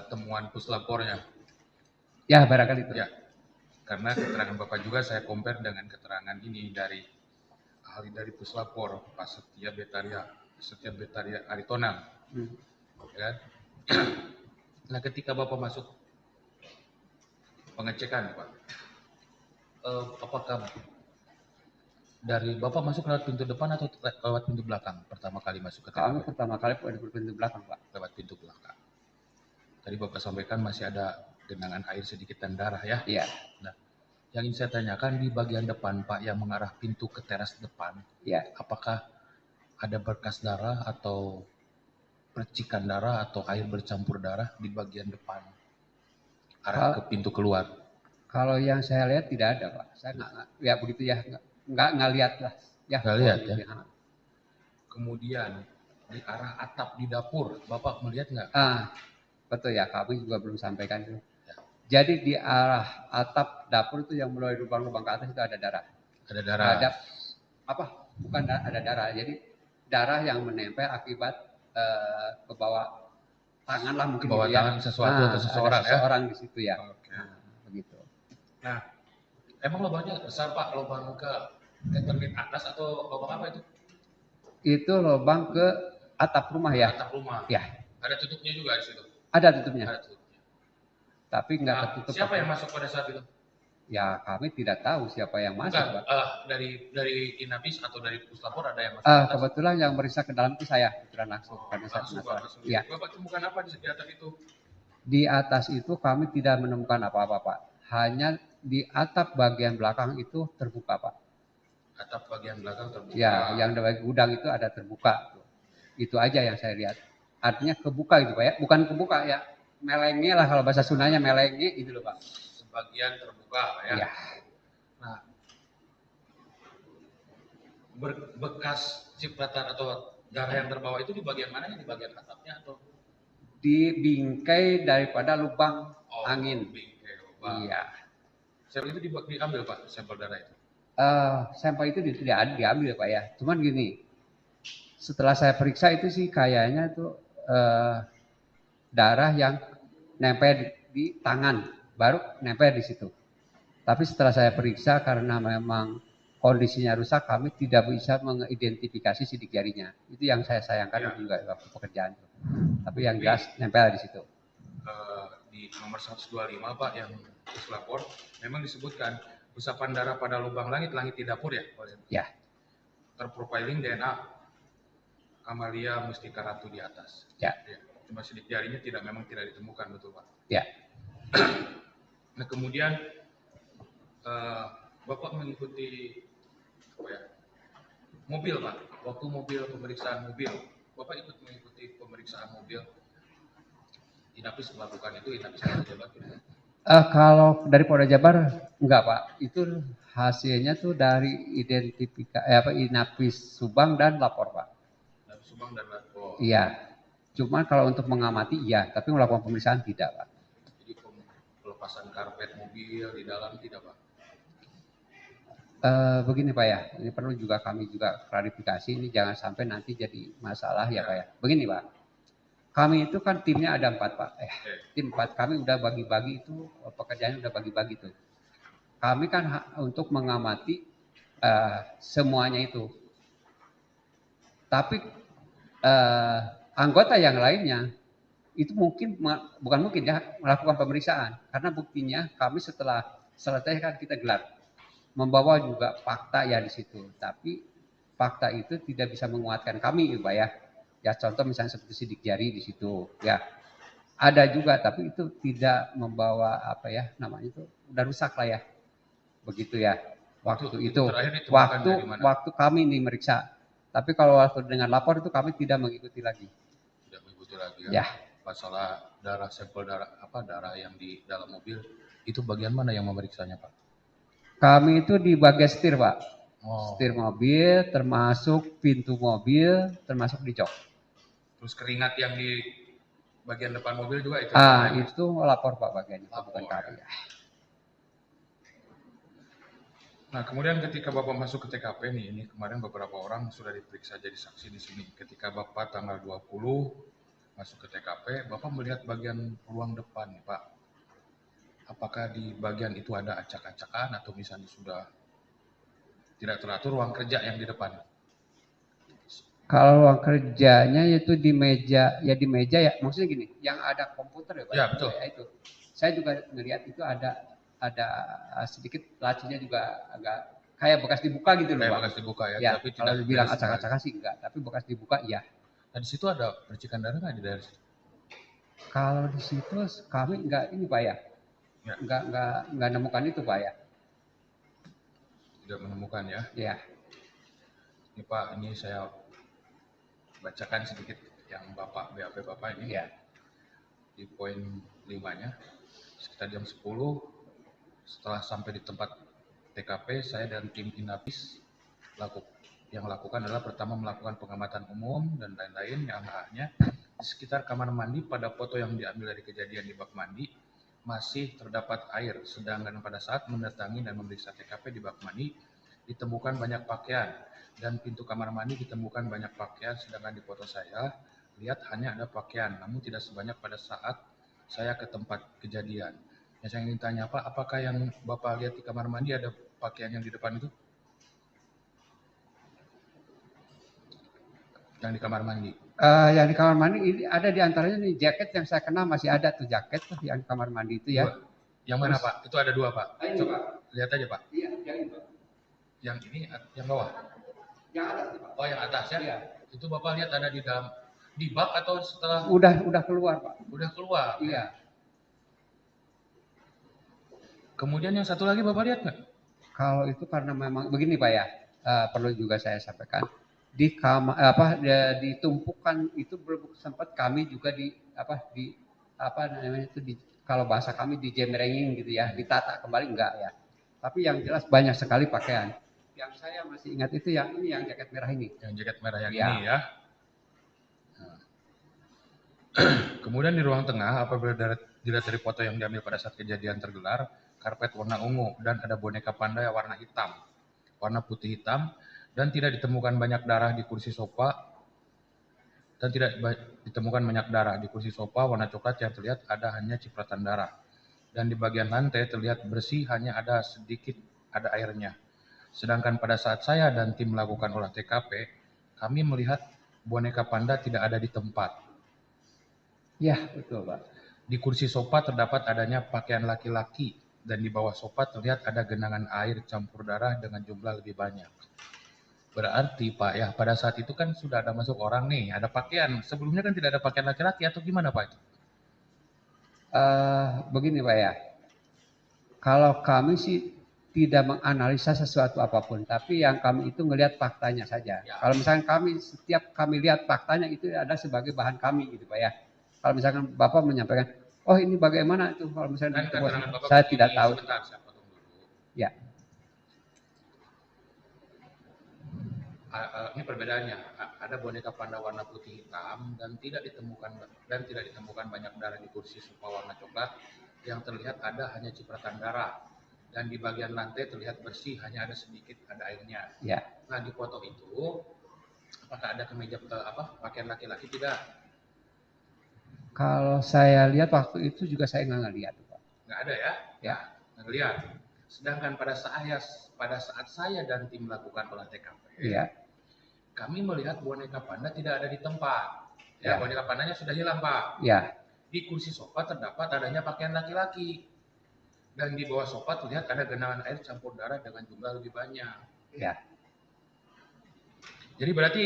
S2: Temuan puslapornya.
S3: Ya, barangkali itu.
S2: Ya, karena keterangan Bapak juga saya compare dengan keterangan ini dari ahli dari puslapor Pak Setia Betaria Aritonang. Ya. Nah, ketika Bapak masuk pengecekan Pak, apakah dari Bapak masuk lewat pintu depan atau lewat pintu belakang pertama kali masuk ke
S3: Kami
S2: TKP?
S3: pertama kali pada pintu belakang, Pak.
S2: Lewat pintu belakang. Tadi Bapak sampaikan masih ada genangan air sedikit dan darah ya.
S3: Iya.
S2: Nah, yang ingin saya tanyakan di bagian depan Pak yang mengarah pintu ke teras depan,
S3: Iya.
S2: apakah ada bekas darah atau percikan darah atau air bercampur darah di bagian depan arah ke pintu keluar?
S3: Kalau yang saya lihat tidak ada, Pak. Saya nggak ya begitu ya, nggak lihat lah. Ya,
S2: Nggak lihat ya.
S3: ya.
S2: Kemudian di arah atap di dapur, Bapak melihat nggak?
S3: Betul ya, kami juga belum sampaikan itu. Jadi di arah atap dapur itu yang mulai lubang-lubang ke atas itu ada darah.
S2: Ada darah.
S3: Ada apa? Bukan ada darah. Jadi darah yang menempel akibat ke bawah tangan lah mungkin.
S2: Ke bawah tangan sesuatu atau seseorang
S3: ada seseorang di situ ya.
S2: Oke.
S3: Begitu.
S2: Nah, emang lubangnya besar Pak? Lubang ke termit atas atau lubang apa itu?
S3: Itu lubang ke atap rumah ya.
S2: Atap rumah.
S3: Ya.
S2: Ada tutupnya juga di situ.
S3: Ada tutupnya.
S2: Ada tutupnya.
S3: Tapi nggak tertutup.
S2: Siapa yang masuk pada saat itu?
S3: Ya kami tidak tahu siapa yang masuk,
S2: Bukan,
S3: Pak.
S2: dari Inapis atau dari puslapor ada yang masuk atas?
S3: Kebetulan yang meriksa ke dalam itu saya kebetulan langsung. Karena saya
S2: Langsung.
S3: Ya.
S2: Bapak temukan apa di atas itu?
S3: Di atas itu kami tidak menemukan apa-apa, Pak. Hanya di atap bagian belakang itu terbuka, Pak.
S2: Atap bagian belakang terbuka.
S3: Ya, yang dari gudang itu ada terbuka. Itu aja yang saya lihat. Artinya kebuka gitu, Pak ya. Bukan kebuka ya, melenge lah kalau bahasa Sundanya melenge gitu loh, Pak.
S2: Sebagian terbuka ya.
S3: Ya.
S2: Nah, bekas cipratan atau darah yang terbawa itu di bagian mana? Di bagian atapnya atau?
S3: Di bingkai daripada lubang angin.
S2: Bingkai lubang.
S3: Iya.
S2: Sampel itu diambil Pak, sampel darah itu?
S3: Sampel itu tidak diambil Pak ya. Cuman gini, setelah saya periksa itu sih kayaknya itu darah yang nempel di tangan, baru nempel di situ. Tapi setelah saya periksa karena memang kondisinya rusak, kami tidak bisa mengidentifikasi sidik jarinya. Itu yang saya sayangkan juga waktu pekerjaan. Tapi yang jelas nempel di situ.
S2: Di nomor 125 Pak yang puslapor memang disebutkan usapan darah pada lubang langit di dapur ya?
S3: Ya.
S2: Terprofiling DNA Amalia Mustika Ratu di atas.
S3: Ya.
S2: Cuma sidik jarinya memang tidak ditemukan, betul Pak?
S3: Ya.
S2: Nah kemudian Bapak mengikuti mobil Pak, waktu pemeriksaan mobil, Bapak ikut mengikuti pemeriksaan mobil. Inapis melakukan itu, Inapis Polda Jabar.
S3: Kalau dari Polda Jabar enggak Pak, itu hasilnya tuh dari identifikasi Inapis Subang dan lapor Pak.
S2: Inapis Subang dan lapor.
S3: Iya, cuma kalau untuk mengamati iya, tapi melakukan pemeriksaan tidak Pak.
S2: Jadi pelepasan karpet mobil di dalam tidak Pak?
S3: Begini Pak ya, ini perlu juga kami juga klarifikasi, ini jangan sampai nanti jadi masalah ya Pak ya. Begini Pak, kami itu kan timnya ada 4 Pak. Tim 4 kami udah bagi-bagi itu, pekerjaannya udah bagi-bagi tuh. Kami kan untuk mengamati semuanya itu. Tapi anggota yang lainnya itu mungkin, bukan mungkin ya, melakukan pemeriksaan. Karena buktinya kami setelah selesai kan kita gelar. Membawa juga fakta ya di situ. Tapi fakta itu tidak bisa menguatkan kami Pak ya. Ya contoh misalnya seperti sidik jari di situ ya. Ada juga tapi itu tidak membawa apa ya namanya itu udah rusak lah ya. Begitu ya. Waktu itu waktu kami ini meriksa. Tapi kalau waktu dengan lapor itu kami tidak mengikuti lagi.
S2: Tidak mengikuti lagi
S3: Ya.
S2: Masalah darah, sampel darah yang di dalam mobil itu bagian mana yang memeriksanya Pak?
S3: Kami itu di bagian setir Pak.
S2: Oh.
S3: Setir mobil, termasuk pintu mobil, termasuk di jok.
S2: Terus keringat yang di bagian depan mobil juga itu?
S3: Itu lapor Pak bagian itu, bukan kami. Ya.
S2: Nah, kemudian ketika Bapak masuk ke TKP nih, ini kemarin beberapa orang sudah diperiksa jadi saksi di sini. Ketika Bapak tanggal 20 masuk ke TKP, Bapak melihat bagian ruang depan nih, Pak. Apakah di bagian itu ada acak-acakan atau misalnya sudah tidak teratur ruang kerja yang di depan?
S3: Kalau ruang kerjanya itu di meja ya, maksudnya gini, yang ada komputer ya Pak.
S2: Ya, betul.
S3: Ya, itu. Saya juga melihat itu ada sedikit lacinya juga agak kayak bekas dibuka gitu loh Pak.
S2: Kayak bekas dibuka ya,
S3: Ya,
S2: tapi
S3: kalau
S2: tidak
S3: dibilang acak-acakan sih enggak, tapi bekas dibuka iya.
S2: Nah, di situ ada percikan darah nggak di daerah situ?
S3: Kalau di situ kami enggak ini Pak ya. Enggak nemukan itu Pak ya.
S2: Tidak menemukan ya?
S3: Iya.
S2: Ini Pak, ini saya bacakan sedikit yang BAP Bapak ini.
S3: Iya.
S2: Di poin 5-nya, sekitar jam 10, setelah sampai di tempat TKP, saya dan tim Inapis yang lakukan adalah pertama melakukan pengamatan umum dan lain-lain. Yang A-nya, di sekitar kamar mandi pada foto yang diambil dari kejadian di bak mandi, masih terdapat air, sedangkan pada saat mendatangi dan memeriksa TKP di bak mandi, ditemukan banyak pakaian, dan pintu kamar mandi ditemukan banyak pakaian, sedangkan di foto saya, lihat hanya ada pakaian, namun tidak sebanyak pada saat saya ke tempat kejadian. Yang saya ingin tanya Pak, apakah yang Bapak lihat di kamar mandi ada pakaian yang di depan itu? Yang di kamar mandi?
S3: Yang di kamar mandi ini ada di antaranya nih jaket yang saya kenal masih ada tuh jaket tuh yang di kamar mandi itu ya.
S2: Yang mana Pak? Itu ada 2 Pak.
S3: Coba
S2: lihat aja Pak.
S3: Iya, yang ini Pak.
S2: Yang ini, yang bawah?
S3: Yang atas Pak.
S2: Oh, yang atas ya?
S3: Iya.
S2: Itu Bapak lihat ada di dalam, di bak atau setelah?
S3: Udah keluar Pak.
S2: Udah keluar?
S3: Iya.
S2: Kemudian yang satu lagi Bapak lihat nggak?
S3: Kalau itu karena memang begini Pak ya, perlu juga saya sampaikan. Di kamar ditumpukan itu belum sempat kami juga kalau bahasa kami dijemrengin gitu ya, ditata kembali enggak ya. Tapi yang jelas banyak sekali pakaian. Yang saya masih ingat itu yang ini, yang jaket merah ini.
S2: Yang jaket merah yang
S3: ya.
S2: ini ya. Nah. Kemudian di ruang tengah, apabila dilihat dari foto yang diambil pada saat kejadian tergelar, karpet warna ungu dan ada boneka panda warna hitam, warna putih hitam, dan tidak ditemukan banyak darah di kursi sofa, warna coklat yang terlihat ada hanya cipratan darah. Dan di bagian lantai terlihat bersih, hanya ada sedikit ada airnya. Sedangkan pada saat saya dan tim melakukan olah TKP, kami melihat boneka panda tidak ada di tempat.
S3: Ya, betul Pak.
S2: Di kursi sofa terdapat adanya pakaian laki-laki, dan di bawah sofa terlihat ada genangan air campur darah dengan jumlah lebih banyak. Berarti Pak ya, pada saat itu kan sudah ada masuk orang nih, ada pakaian. Sebelumnya kan tidak ada pakaian laki-laki atau gimana Pak itu?
S3: Begini Pak ya, kalau kami sih tidak menganalisa sesuatu apapun, tapi yang kami itu ngelihat faktanya saja. Ya. Kalau misalkan setiap kami lihat faktanya itu ada sebagai bahan kami gitu Pak ya. Kalau misalkan Bapak menyampaikan, oh ini bagaimana itu kalau misalnya saya tidak tahu.
S2: Sebentar, saya potong dulu.
S3: Ya.
S2: Ini perbedaannya, ada boneka panda warna putih hitam dan tidak ditemukan banyak darah di kursi sofa warna coklat, yang terlihat ada hanya cipratan darah. dan di bagian lantai terlihat bersih, hanya ada sedikit ada airnya.
S3: Ya.
S2: Nah di foto itu apakah ada kemeja pakaian laki-laki tidak?
S3: Kalau saya lihat waktu itu juga saya nggak ngelihat, Pak.
S2: Nggak ada ya?
S3: Ya.
S2: Nggak lihat. Sedangkan pada saat saya dan tim melakukan olah TKP,
S3: Iya.
S2: kami melihat boneka panda tidak ada di tempat. Ya,
S3: Ya.
S2: boneka pandanya sudah hilang, Pak.
S3: Ya.
S2: Di kursi sofa terdapat adanya pakaian laki-laki. Dan di bawah sofa terlihat ada genangan air campur darah dengan jumlah lebih banyak.
S3: Ya.
S2: Jadi berarti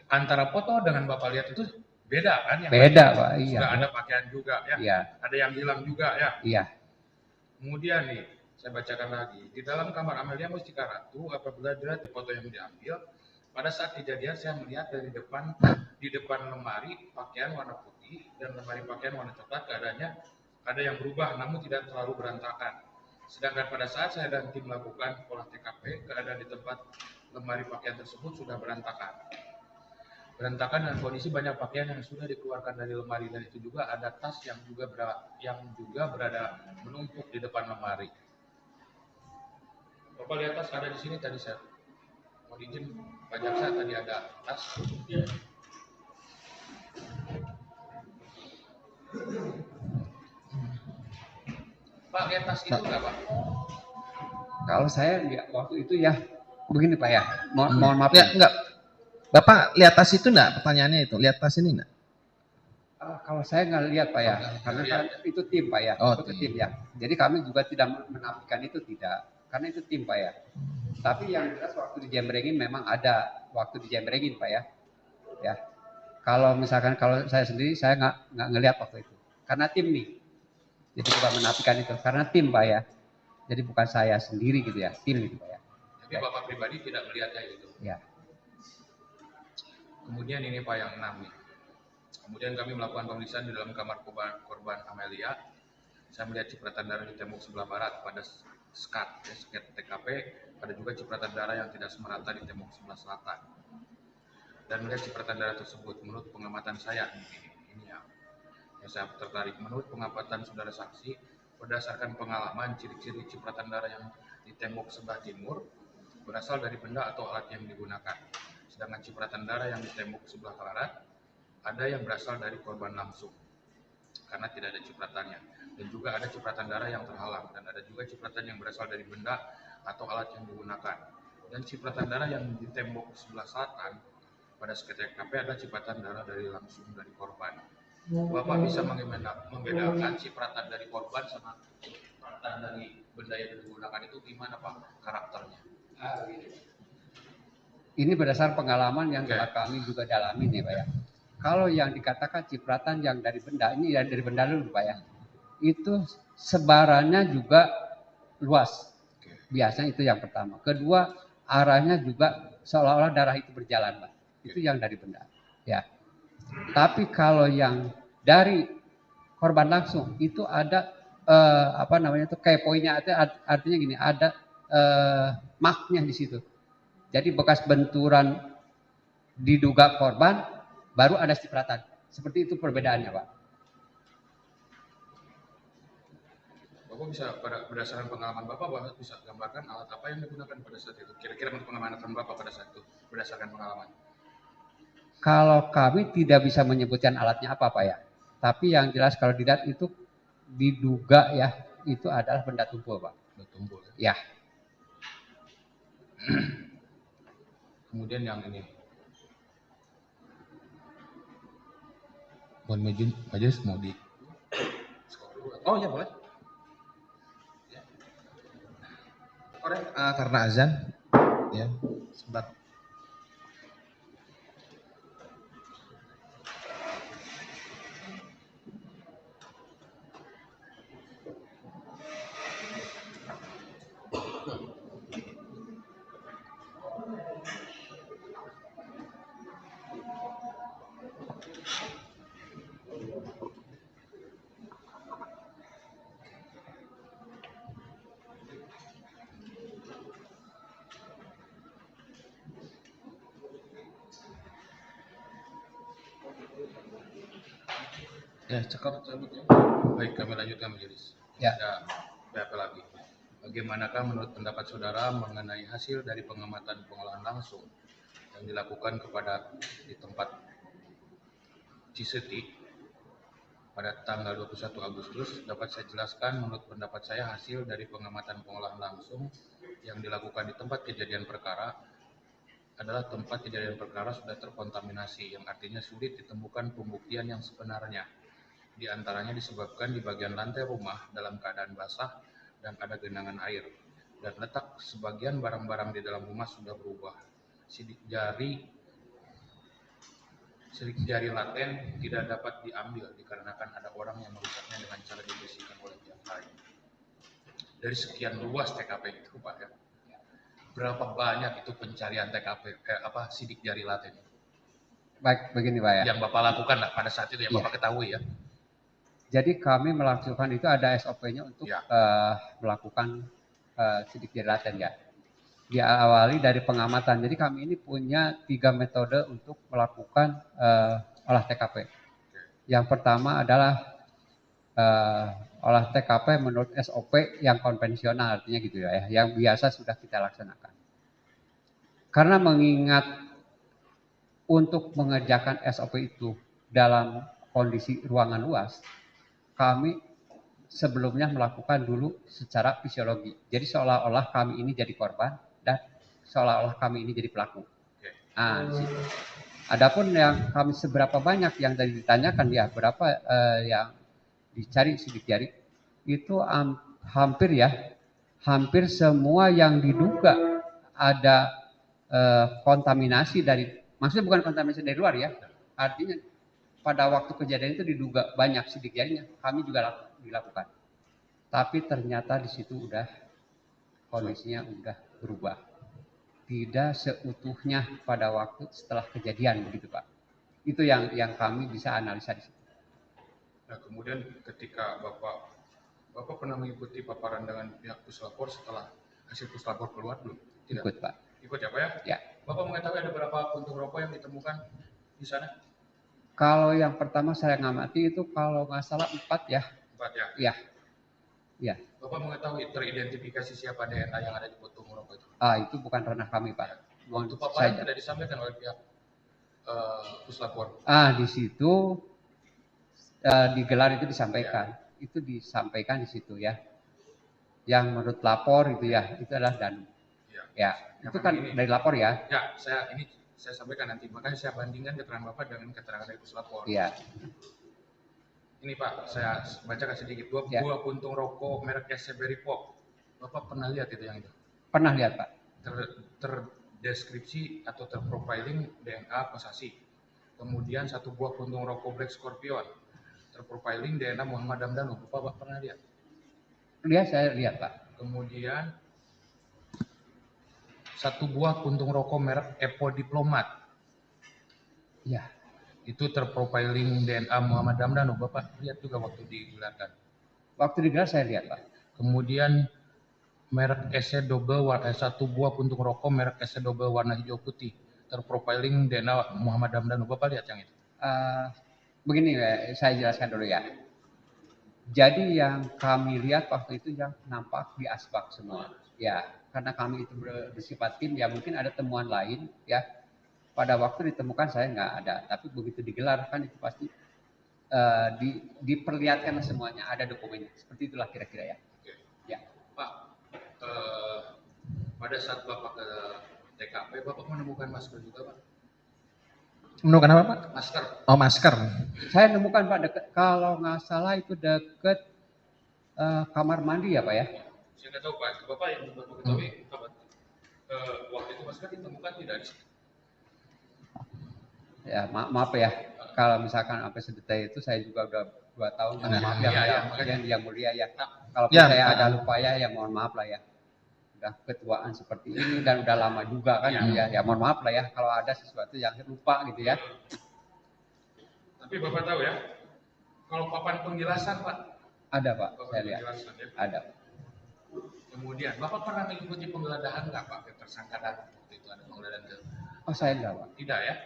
S2: antara foto dengan Bapak lihat itu beda kan? Yang
S3: Beda, Pak. Iya.
S2: sudah ada pakaian juga ya.
S3: Iya.
S2: Ada yang hilang juga ya.
S3: Iya.
S2: Kemudian nih, saya bacakan lagi. Di dalam kamar Amelia Mustika Ratu, apabila dilihat foto yang diambil, pada saat kejadian saya melihat di depan lemari pakaian warna putih dan lemari pakaian warna coklat keadaannya ada yang berubah namun tidak terlalu berantakan. Sedangkan pada saat saya dan tim melakukan olah TKP, keadaan di tempat lemari pakaian tersebut sudah berantakan. Berantakan dan kondisi banyak pakaian yang sudah dikeluarkan dari lemari, dan itu juga ada tas yang juga berada menumpuk di depan lemari. Bapak lihat tas ada di sini tadi saya mau izin Pak Jaksa tadi ada tas. Ya. Pak lihat tas itu nggak Pak?
S3: Kalau saya lihat waktu itu ya begini Pak ya. Mohon maaf.
S4: Ya, enggak. Bapak lihat tas itu enggak? Pertanyaannya itu, lihat tas ini enggak?
S3: Kalau saya nggak lihat Pak ya, karena kan itu tim Pak ya,
S4: Oh,
S3: itu tim ya. Jadi kami juga tidak menafikan itu tidak, karena itu tim Pak ya. Tapi yang jelas waktu dijembrengin memang ada waktu dijembrengin Pak ya. Ya. Kalau misalkan kalau saya sendiri saya nggak ngelihat waktu itu, karena tim nih. Jadi bukan menafikan itu, karena tim Pak ya. Jadi bukan saya sendiri gitu ya, tim gitu Pak ya.
S2: Tapi Bapak pribadi tidak melihatnya itu.
S3: Ya.
S2: Kemudian ini Pak yang 6 nih. Kemudian kami melakukan pemeriksaan di dalam kamar korban Amelia. Saya melihat cipratan darah di tembok sebelah barat pada skat TKP. Ada juga cipratan darah yang tidak semerata di tembok sebelah selatan. Dan melihat cipratan darah tersebut, menurut pengamatan saya, ini yang saya tertarik. Menurut pengamatan saudara saksi, berdasarkan pengalaman, ciri-ciri cipratan darah yang di tembok sebelah timur berasal dari benda atau alat yang digunakan. Sedangkan cipratan darah yang di tembok sebelah barat ada yang berasal dari korban langsung karena tidak ada cipratannya, dan juga ada cipratan darah yang terhalang, dan ada juga cipratan yang berasal dari benda atau alat yang digunakan. Dan cipratan darah yang di tembok sebelah selatan pada TKP ada cipratan darah dari langsung dari korban. Bapak bisa membedakan cipratan dari korban sama cipratan dari benda yang digunakan itu gimana Pak karakternya?
S3: Ini berdasar pengalaman yang telah kami juga dalami nih Pak ya. Kalau yang dikatakan cipratan yang dari benda, ini dari benda dulu Pak ya. Itu sebarannya juga luas. Biasanya itu yang pertama. Kedua, arahnya juga seolah-olah darah itu berjalan Pak. Itu yang dari benda. Ya. Tapi kalau yang dari korban langsung itu ada kayak poinnya artinya gini, ada marknya di situ. Jadi bekas benturan diduga korban, baru ada cipratan. Seperti itu perbedaannya, Pak.
S2: Bapak bisa berdasarkan pengalaman Bapak bisa gambarkan alat apa yang digunakan pada saat itu. Kira-kira menurut pengalaman Bapak pada saat itu berdasarkan pengalaman.
S3: Kalau kami tidak bisa menyebutkan alatnya apa, Pak ya. Tapi yang jelas kalau dilihat itu diduga ya itu adalah benda tumpul, Pak.
S2: Benda tumpul.
S3: Ya.
S2: Kemudian yang ini. Mohon majelis mau di. Oh ya boleh. Ya.
S4: Karena azan, ya sebentar.
S2: Ya, cakap cabut ya. Baik, kami lanjutkan majelis.
S3: Ya.
S2: Ada berapa lagi? bagaimanakah menurut pendapat saudara mengenai hasil dari pengamatan pengolahan langsung yang dilakukan di tempat Ciseti pada tanggal 21 Agustus? Dapat saya jelaskan, menurut pendapat saya hasil dari pengamatan pengolahan langsung yang dilakukan di tempat kejadian perkara adalah tempat kejadian perkara sudah terkontaminasi, yang artinya sulit ditemukan pembuktian yang sebenarnya. Di antaranya disebabkan di bagian lantai rumah dalam keadaan basah dan ada genangan air, dan letak sebagian barang-barang di dalam rumah sudah berubah. Sidik jari laten tidak dapat diambil dikarenakan ada orang yang merusaknya dengan cara dibersihkan oleh pihak lain. Dari sekian luas TKP itu, Pak, ya, berapa banyak itu pencarian TKP sidik jari laten
S3: Baik, begini Pak ya.
S2: yang Bapak lakukan pada saat itu, yang
S3: Iya.
S2: Bapak ketahui ya?
S3: Jadi kami melakukan itu ada SOP-nya untuk
S2: Ya.
S3: melakukan sidik jari laten ya. Diawali dari pengamatan. Jadi kami ini punya 3 metode untuk melakukan olah TKP. Yang pertama adalah olah TKP menurut SOP yang konvensional, artinya gitu ya, yang biasa sudah kita laksanakan. Karena mengingat untuk mengerjakan SOP itu dalam kondisi ruangan luas, kami sebelumnya melakukan dulu secara fisiologi. Jadi seolah-olah kami ini jadi korban dan seolah-olah kami ini jadi pelaku. Nah, adapun yang kami seberapa banyak yang tadi ditanyakan ya, berapa yang dicari sidik jari, itu hampir semua yang diduga ada kontaminasi dari, maksudnya bukan kontaminasi dari luar ya, artinya pada waktu kejadian itu diduga banyak sidik jarinya, kami juga dilakukan. Tapi ternyata di situ kondisinya udah berubah. Tidak seutuhnya pada waktu setelah kejadian begitu Pak. Itu yang kami bisa analisa di situ.
S2: Nah, kemudian ketika Bapak pernah mengikuti paparan dengan pihak puslapor setelah hasil puslapor keluar belum? Tidak.
S3: Ikut Pak.
S2: Ikut ya Pak ya?
S3: Ya.
S2: Bapak mengetahui ada berapa puntung rokok yang ditemukan di sana?
S3: Kalau yang pertama saya ngamati itu kalau nggak salah 4 ya.
S2: 4 ya?
S3: Iya. Iya.
S2: Bapak mengetahui teridentifikasi siapa DNA yang ada di puntung rokok itu?
S3: Itu bukan ranah kami Pak.
S2: Waktu paparan tidak disampaikan oleh pihak puslapor.
S3: Di situ digelar itu disampaikan. Ya. Itu disampaikan di situ ya. Yang menurut lapor itu ya, itu adalah Danu. Ya, itu kan dari lapor ya.
S2: Ya, saya sampaikan nanti. Makanya saya bandingkan keterangan Bapak dengan keterangan dari puslapor.
S3: Iya.
S2: Ini Pak, saya bacakan sedikit. 2 buah puntung rokok merek Berry Pop. Bapak pernah lihat itu yang itu?
S3: Pernah lihat Pak.
S2: Terdeskripsi atau terprofiling DNA Pasasi. Kemudian 1 buah puntung rokok Black Scorpion. Terprofiling DNA Muhammad Damdanu. Bapak pernah lihat?
S3: Lihat, saya lihat Pak.
S2: Kemudian 1 buah puntung rokok merek Epo Diplomat.
S3: Ya.
S2: Itu terprofiling DNA Muhammad Damdanu. Bapak lihat juga waktu digelarkan?
S3: Waktu digelar saya lihat Pak.
S2: Kemudian merek SC Double, 1 buah puntung rokok merek SC Double warna hijau putih. Terprofiling DNA Muhammad Damdanu. Bapak lihat yang itu?
S3: Begini saya jelaskan dulu ya. Jadi yang kami lihat waktu itu yang nampak di asbak semua. Ya, karena kami itu bersifat tim ya, mungkin ada temuan lain ya. Pada waktu ditemukan saya nggak ada, tapi begitu digelar kan itu pasti diperlihatkan semuanya, ada dokumennya. Seperti itulah kira-kira ya.
S2: Oke.
S3: Ya.
S2: Pak, pada saat Bapak ke TKP, Bapak menemukan masker juga Pak?
S4: Menemukan apa Pak?
S2: Masker.
S4: Oh masker.
S3: Saya nemukan Pak dekat, kalau nggak salah itu dekat kamar mandi ya Pak ya.
S2: Saya nggak tahu Pak, Bapak yang Bapak ketahui waktu itu masker ditemukan tidak di situ?
S3: Ya maaf ya, kalau misalkan sampai sedetail itu saya juga udah 2 tahun, maaf ya, yang mulia ya. Kalau saya ada lupa ya mohon maaf lah ya. Udah ketuaan seperti ini dan udah lama juga kan ya mohon maaf lah ya kalau ada sesuatu yang lupa gitu ya.
S2: Tapi Bapak tahu ya, kalau papan penjelasan Pak?
S3: Ada Pak,
S2: Papan
S3: saya lihat.
S2: Ya?
S3: Ada.
S2: Kemudian Bapak pernah mengikuti penggeledahan nggak Pak ke tersangka dan waktu itu ada penggeledahan ke?
S3: Oh saya enggak Pak.
S2: Tidak ya?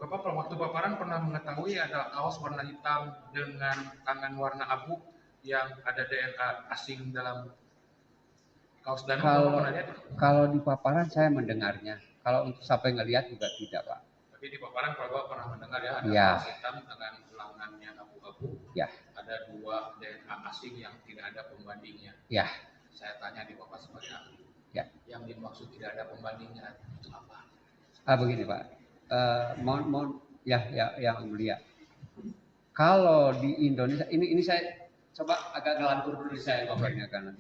S2: Bapak waktu paparan pernah mengetahui ada kaos warna hitam dengan tangan warna abu yang ada DNA asing dalam Kaos danau
S3: Kalau
S2: Bapak pernah lihat?
S3: kalau di paparan saya mendengarnya. Kalau untuk sampai ngelihat juga tidak, Pak.
S2: Tapi di paparan kalau Bapak pernah mendengar ya, ada
S3: Iya.
S2: kaos hitam dengan lengannya abu-abu.
S3: Ya.
S2: Ada 2 DNA asing yang tidak ada pembandingnya.
S3: Ya.
S2: Saya tanya di Bapak sebagai ahli.
S3: Ya.
S2: Yang dimaksud tidak ada pembandingnya itu apa?
S3: Begini Pak, mohon yang mulia. Kalau di Indonesia ini saya coba agak ngelantur dulu saya ngomongnya kan.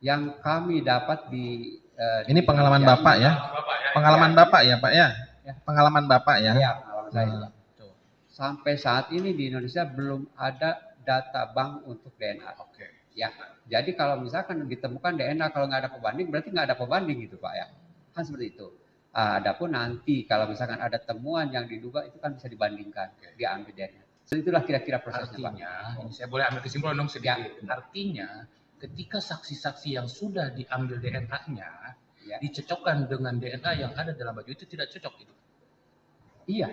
S3: Yang kami dapat di
S4: Ini pengalaman Bapak ya? Pengalaman Bapak ya Pak ya?
S3: Ya.
S4: Pengalaman Bapak ya?
S3: Ya, pengalaman saya. Sampai saat ini di Indonesia belum ada data bank untuk DNA.
S2: Oke.
S3: Ya, jadi kalau misalkan ditemukan DNA kalau nggak ada pembanding berarti nggak ada pembanding gitu Pak ya, kan seperti itu. Adapun nanti kalau misalkan ada temuan yang diduga itu kan bisa dibandingkan, diambil DNA. So, itulah kira-kira prosesnya Pak.
S2: Artinya, ini saya boleh ambil kesimpulan dong sedikit.
S3: Ya.
S2: Artinya, ketika saksi-saksi yang sudah diambil DNA-nya
S3: Ya.
S2: dicocokkan dengan DNA yang ada dalam baju itu tidak cocok itu.
S3: Iya,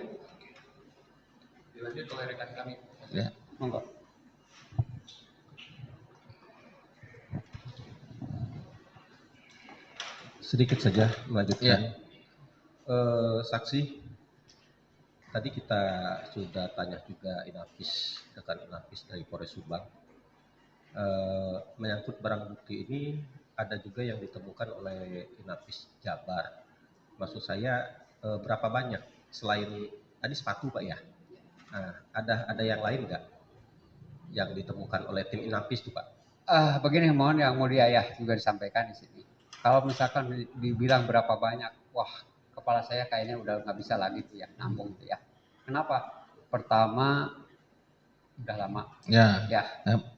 S2: Dilanjut oleh rekan kami.
S4: Ya.
S3: monggo.
S4: Sedikit saja melanjutkan.
S1: Iya.
S4: Saksi, tadi kita sudah tanya juga Inafis, rekan Inafis dari Polres Subang. Menyangkut barang bukti ini ada juga yang ditemukan oleh Inafis Jabar. Maksud saya berapa banyak selain tadi sepatu Pak ya? Nah, ada yang lain nggak yang ditemukan oleh tim Inafis tuh Pak?
S3: Begini mohon yang mulia ya juga disampaikan di sini. Kalau misalkan dibilang berapa banyak, wah kepala saya kayaknya udah nggak bisa lagi tuh ya nambung tuh ya. Kenapa? Pertama udah lama.
S4: Ya.
S3: Ya.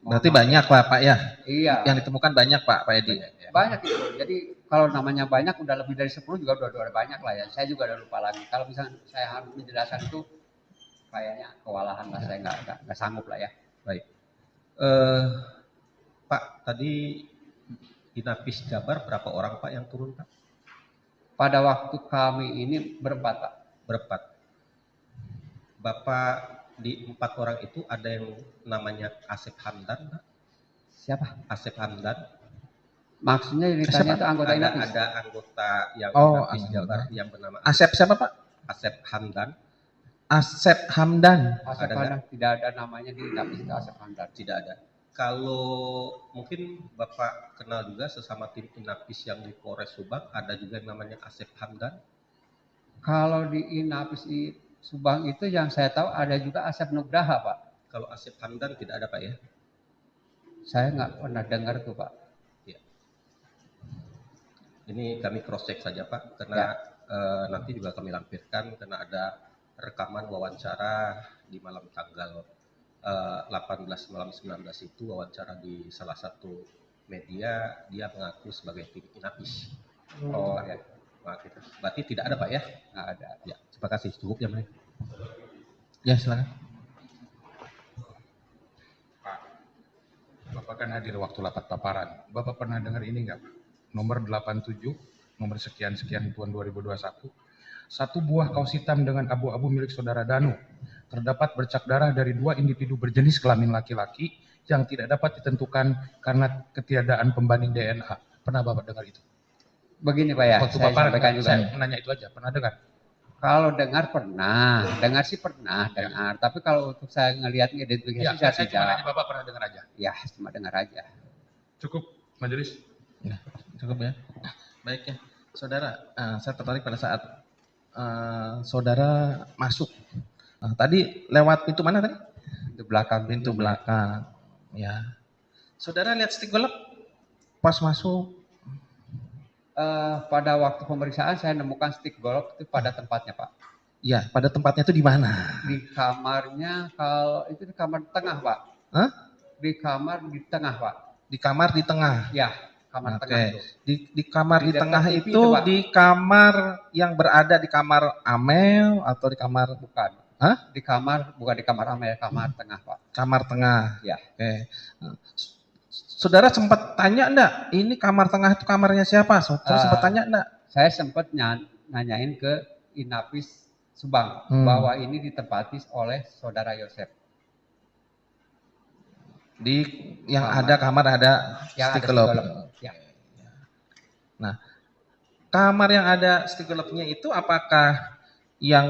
S4: Berarti banyak lah Pak ya?
S3: Iya.
S4: Yang ditemukan banyak Pak Edi.
S3: Banyak itu. Jadi kalau namanya banyak udah lebih dari 10 juga udah banyak lah ya. Saya juga udah lupa lagi. Kalau misalnya saya harus menjelaskan itu kayaknya kewalahan lah, saya nggak sanggup lah ya.
S4: Baik. Pak, tadi Inafis Jabar berapa orang Pak yang turun Pak?
S3: Pada waktu kami ini berempat Pak.
S4: Berempat. Bapak di 4 orang itu ada yang namanya Asep Hamdan Pak?
S3: Siapa?
S4: Asep Hamdan.
S3: Maksudnya ditanya itu anggota Inafis?
S4: Ada anggota yang Inafis Jabar yang bernama
S1: Asep siapa Pak?
S4: Asep Hamdan.
S1: Asep Hamdan.
S3: Asep Hamdan tidak ada namanya di Inafis itu Asep Hamdan.
S4: Tidak ada. Kalau mungkin Bapak kenal juga sesama tim Inafis yang di Polres Subang, ada juga yang namanya Asep Hamdan.
S3: Kalau di Inafis Subang itu yang saya tahu ada juga Asep Nugraha Pak.
S4: Kalau Asep Hamdan tidak ada Pak ya?
S3: Saya nggak pernah dengar tuh Pak.
S4: Ya. Ini kami cross check saja Pak, karena nanti juga kami lampirkan karena ada rekaman wawancara di malam tanggal 18 malam 19 itu wawancara di salah satu media, dia mengaku sebagai tim Inafis.
S3: Oh ya.
S4: Berarti tidak ada Pak ya?
S3: Nggak ada.
S4: Ya, terima kasih. Cukup ya, Pak.
S1: Ya, silakan.
S2: Pak, Bapak kan hadir waktu rapat paparan. Bapak pernah dengar ini nggak Pak? Nomor 87, nomor sekian-sekian tahun 2021. Satu buah kaos hitam dengan abu-abu milik saudara Danu. Terdapat bercak darah dari 2 individu berjenis kelamin laki-laki yang tidak dapat ditentukan karena ketiadaan pembanding DNA. Pernah Bapak dengar itu?
S3: Begini Pak ya,
S2: Waktu
S3: saya
S2: paparan,
S3: sampaikan juga.
S2: saya menanya itu aja, pernah dengar?
S3: Kalau dengar pernah, dengar sih pernah dengar. Tapi kalau untuk saya ngelihat identifikasi
S2: Ya,
S3: saya
S2: saya
S3: tidak.
S2: cuma nanya Bapak pernah dengar aja.
S3: Ya, cuma dengar aja.
S2: Cukup, majelis.
S1: Ya, cukup ya. Baik ya. Saudara, saya tertarik pada saat saudara masuk. Tadi lewat pintu mana tadi?
S3: Pintu belakang.
S1: Pintu belakang. Ya. Saudara lihat stick golf pas masuk.
S3: Pada waktu pemeriksaan saya nemukan stick golf itu pada tempatnya Pak.
S1: Ya, pada tempatnya itu di mana?
S3: Di kamarnya, kalau itu di kamar tengah Pak.
S1: Hah?
S3: Di kamar di tengah Pak.
S1: Di kamar di tengah.
S3: Ya, kamar tengah itu.
S1: Di kamar di
S3: Di dekat
S1: tengah
S3: TV
S1: itu,
S3: itu, Pak.
S1: di kamar yang berada di kamar Amel atau di kamar
S3: Bukan.
S1: Hah?
S3: Di kamar, bukan di kamar Amel, kamar tengah Pak.
S1: kamar tengah?
S3: Ya.
S1: Oke. Saudara sempat tanya enggak? Ini kamar tengah itu kamarnya siapa? Saudara sempat tanya enggak?
S3: Saya sempat nanyain ke Inafis Subang bahwa ini ditempati oleh saudara Yosef.
S1: Di yang ada kamar ada
S3: Yang ada
S1: stick golf.
S3: stick golf. Ya.
S6: Nah, kamar yang ada stigolognya itu apakah yang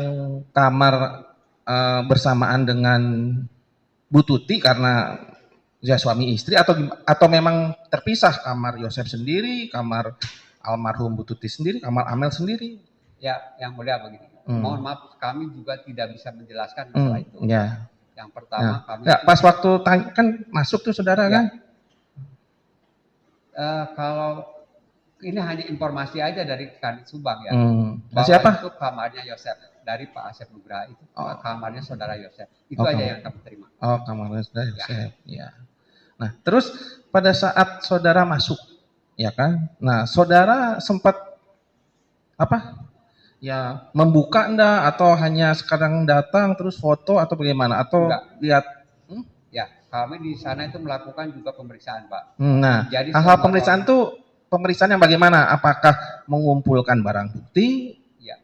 S6: kamar bersamaan dengan Bu Tuti karena ya suami istri atau memang terpisah, kamar Yosef sendiri, kamar almarhum Bu Tuti sendiri, kamar Amel sendiri?
S3: Ya, yang mulia begini. Mohon maaf, kami juga tidak bisa menjelaskan masalah itu.
S6: Ya.
S3: Yang pertama kami
S6: Ya, pas waktu kan masuk tuh saudara kan?
S3: Kalau ini hanya informasi aja dari Kanit Subang ya.
S6: Bahwa siapa?
S3: Itu kamarnya Yosef dari Pak Asep Nugraha itu kamarnya saudara Yosef. Itu aja yang kami terima.
S6: Oh, kamarnya saudara Yosef. Ya. Nah, terus pada saat saudara masuk, ya kan? Nah, saudara sempat apa? Ya, membuka enggak atau hanya sekarang datang terus foto atau bagaimana? Atau
S3: enggak.
S6: Lihat?
S3: Ya, kami di sana itu melakukan juga pemeriksaan, Pak.
S6: Nah,
S3: jadi
S6: hal-hal pemeriksaan tuh pemeriksaan yang bagaimana? Apakah mengumpulkan barang bukti?
S3: Ya.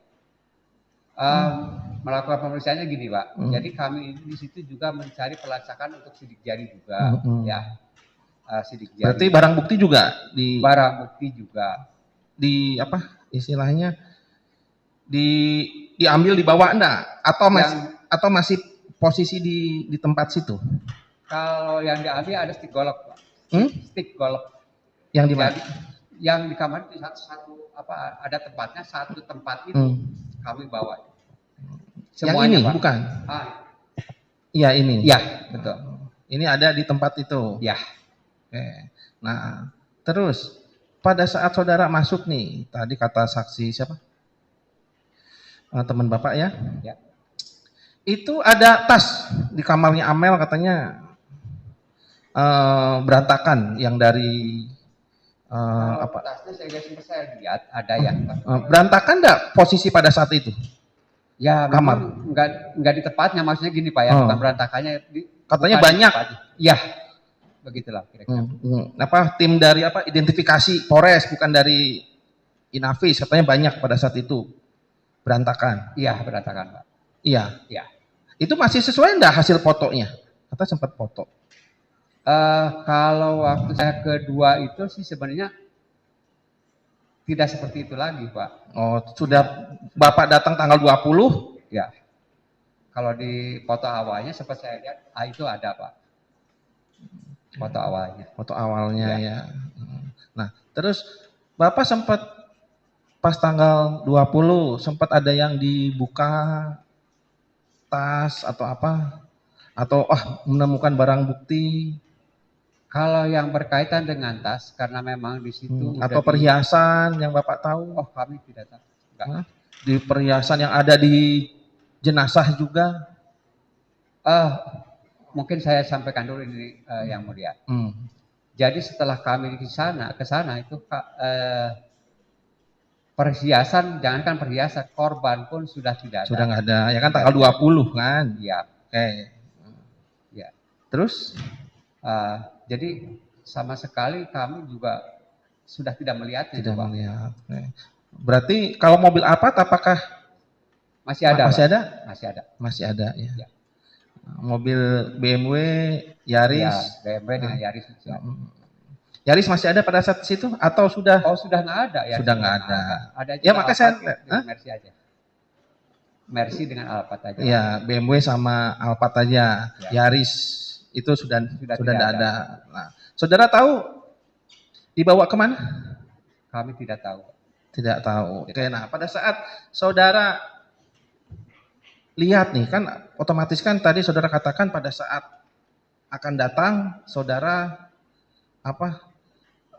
S3: Melakukan pemeriksaannya gini, Pak. Jadi kami di situ juga mencari pelacakan untuk sidik jari juga, ya. Sidik jari.
S6: Berarti barang bukti juga
S3: barang bukti juga
S6: di apa istilahnya diambil dibawa enggak atau masih posisi di tempat situ?
S3: Kalau yang diambil ada stick golf, Pak. Stick golf.
S6: Yang di mana?
S3: Yang di kamar itu satu ada tempatnya, satu tempat itu kami bawa.
S6: Yang
S3: Semuanya,
S6: ini
S3: Pak.
S6: bukan? Iya ini.
S3: Iya, betul.
S6: Ini ada di tempat itu.
S3: Ya.
S6: Oke. Nah, terus pada saat saudara masuk nih, tadi kata saksi siapa? Teman Bapak ya?
S3: Ya.
S6: Itu ada tas di kamarnya Amel katanya berantakan yang dari
S3: tasnya saya lihat ada ya.
S6: Berantakan enggak posisi pada saat itu?
S3: Ya,
S6: kamar
S3: enggak di tempatnya, maksudnya gini Pak ya, bukan berantakannya
S6: katanya banyak.
S3: Iya. Begitulah kira-kira.
S6: Tim dari identifikasi Polres bukan dari Inavis katanya banyak pada saat itu berantakan.
S3: Iya, berantakan, Pak.
S6: Iya.
S3: Iya.
S6: Itu masih sesuai enggak hasil fotonya? Kata sempat foto.
S3: Kalau waktu saya kedua itu sih sebenarnya tidak seperti itu lagi, Pak.
S6: Oh, sudah Bapak datang tanggal 20?
S3: Ya. Kalau di foto awalnya sempat saya lihat, itu ada, Pak. Foto awalnya.
S6: Foto awalnya ya. Nah, terus Bapak sempat pas tanggal 20 sempat ada yang dibuka tas atau apa? Atau menemukan barang bukti?
S3: Kalau yang berkaitan dengan tas, karena memang di situ
S6: atau perhiasan yang Bapak tahu?
S3: Oh, kami tidak tahu. Enggak.
S6: Di perhiasan yang ada di jenazah juga?
S3: Mungkin saya sampaikan dulu ini yang mulia. Jadi setelah kami ke sana itu perhiasan, jangankan perhiasan, korban pun sudah tidak ada.
S6: Sudah nggak ada, ya kan tanggal 20 kan?
S3: Iya. Ya. Terus jadi sama sekali kami juga sudah tidak melihatnya.
S6: Tidak melihat. Berarti kalau mobil apakah
S3: masih ada?
S6: Masih ada?
S3: Masih ada.
S6: Masih ada ya. Mobil BMW Yaris.
S3: Ya, BMW dengan Yaris.
S6: Yaris masih ada pada saat situ atau sudah?
S3: Oh, sudah nggak ada ya.
S6: Sudah nggak ada.
S3: Ada
S6: ya makanya saya
S3: Mercy aja. Mercy dengan Alphard aja.
S6: Ya, BMW sama Alphard aja. Ya. Yaris itu sudah tidak ada. Nah, saudara tahu dibawa kemana?
S3: Kami tidak tahu.
S6: Tidak tahu. Oke, nah pada saat saudara lihat nih kan otomatis kan tadi saudara katakan pada saat akan datang saudara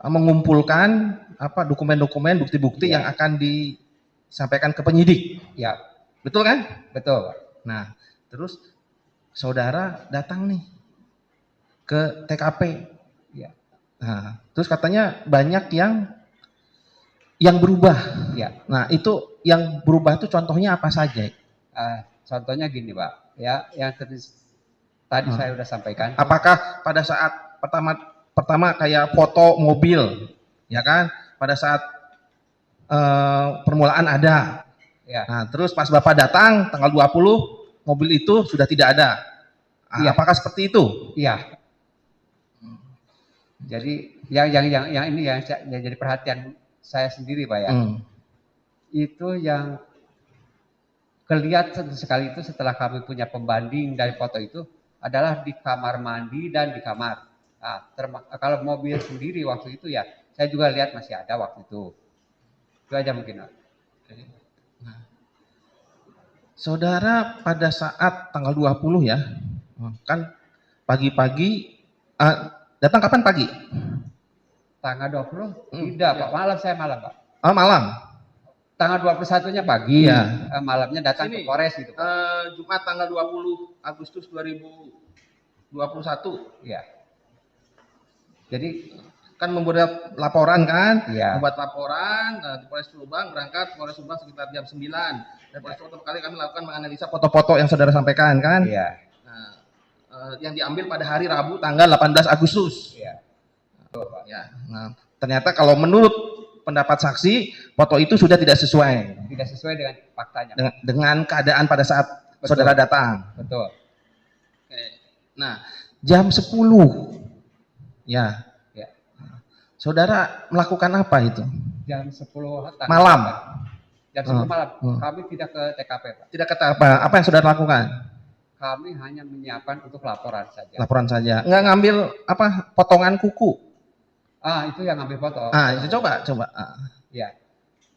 S6: mengumpulkan dokumen-dokumen bukti-bukti yang akan disampaikan ke penyidik.
S3: Ya.
S6: Betul kan?
S3: Betul.
S6: Nah, terus saudara datang nih ke TKP.
S3: Ya.
S6: Nah, terus katanya banyak yang berubah.
S3: Ya.
S6: Nah, itu yang berubah itu contohnya apa saja?
S3: Contohnya gini, Pak. Ya, yang tadi saya sudah sampaikan.
S6: Apakah pada saat pertama kayak foto mobil, ya kan? Pada saat permulaan ada.
S3: Ya.
S6: Nah, terus pas Bapak datang tanggal 20 mobil itu sudah tidak ada.
S3: Ya.
S6: Apakah seperti itu?
S3: Iya. Jadi yang ini yang jadi perhatian saya sendiri Pak ya.
S6: Hmm.
S3: Itu yang kelihatan sekali itu setelah kami punya pembanding dari foto itu adalah di kamar mandi dan di kamar. Nah, kalau mobil sendiri waktu itu ya saya juga lihat masih ada waktu itu. Itu aja mungkin. Pak.
S6: Nah, saudara pada saat tanggal 20 ya, kan pagi-pagi, datang kapan pagi?
S3: Tanggal 20? Tidak Pak, malam saya malam Pak.
S6: Oh malam?
S3: Tanggal 21-nya pagi,
S6: Iya.
S3: Malamnya datang
S6: Sini,
S3: ke Polres gitu Pak.
S6: Jumat tanggal 20 Agustus 2021.
S3: Iya. Jadi
S6: Kan membuat laporan kan?
S3: Iya.
S6: Membuat laporan, di Polres Subang, berangkat Polres Subang sekitar jam 9. Dan Polres Subang kali kami lakukan menganalisa foto-foto yang saudara sampaikan kan?
S3: iya.
S6: Nah, yang diambil pada hari Rabu tanggal 18 Agustus.
S3: Iya.
S6: Ya. Nah, ternyata kalau menurut pendapat saksi, foto itu sudah tidak sesuai
S3: Tidak sesuai dengan faktanya.
S6: dengan keadaan pada saat
S3: Betul.
S6: saudara datang.
S3: Betul.
S6: Oke. Nah, jam 10. Ya.
S3: Ya.
S6: Saudara melakukan apa itu?
S3: Jam 10
S6: Malam.
S3: Jam 10 malam.
S6: Hmm.
S3: Kami tidak ke TKP, Pak.
S6: Tidak kata apa? Apa yang saudara lakukan?
S3: Kami hanya menyiapkan untuk laporan saja.
S6: Laporan saja. Nggak ngambil apa? Potongan kuku.
S3: Itu yang ambil foto.
S6: Itu coba.
S3: Ya.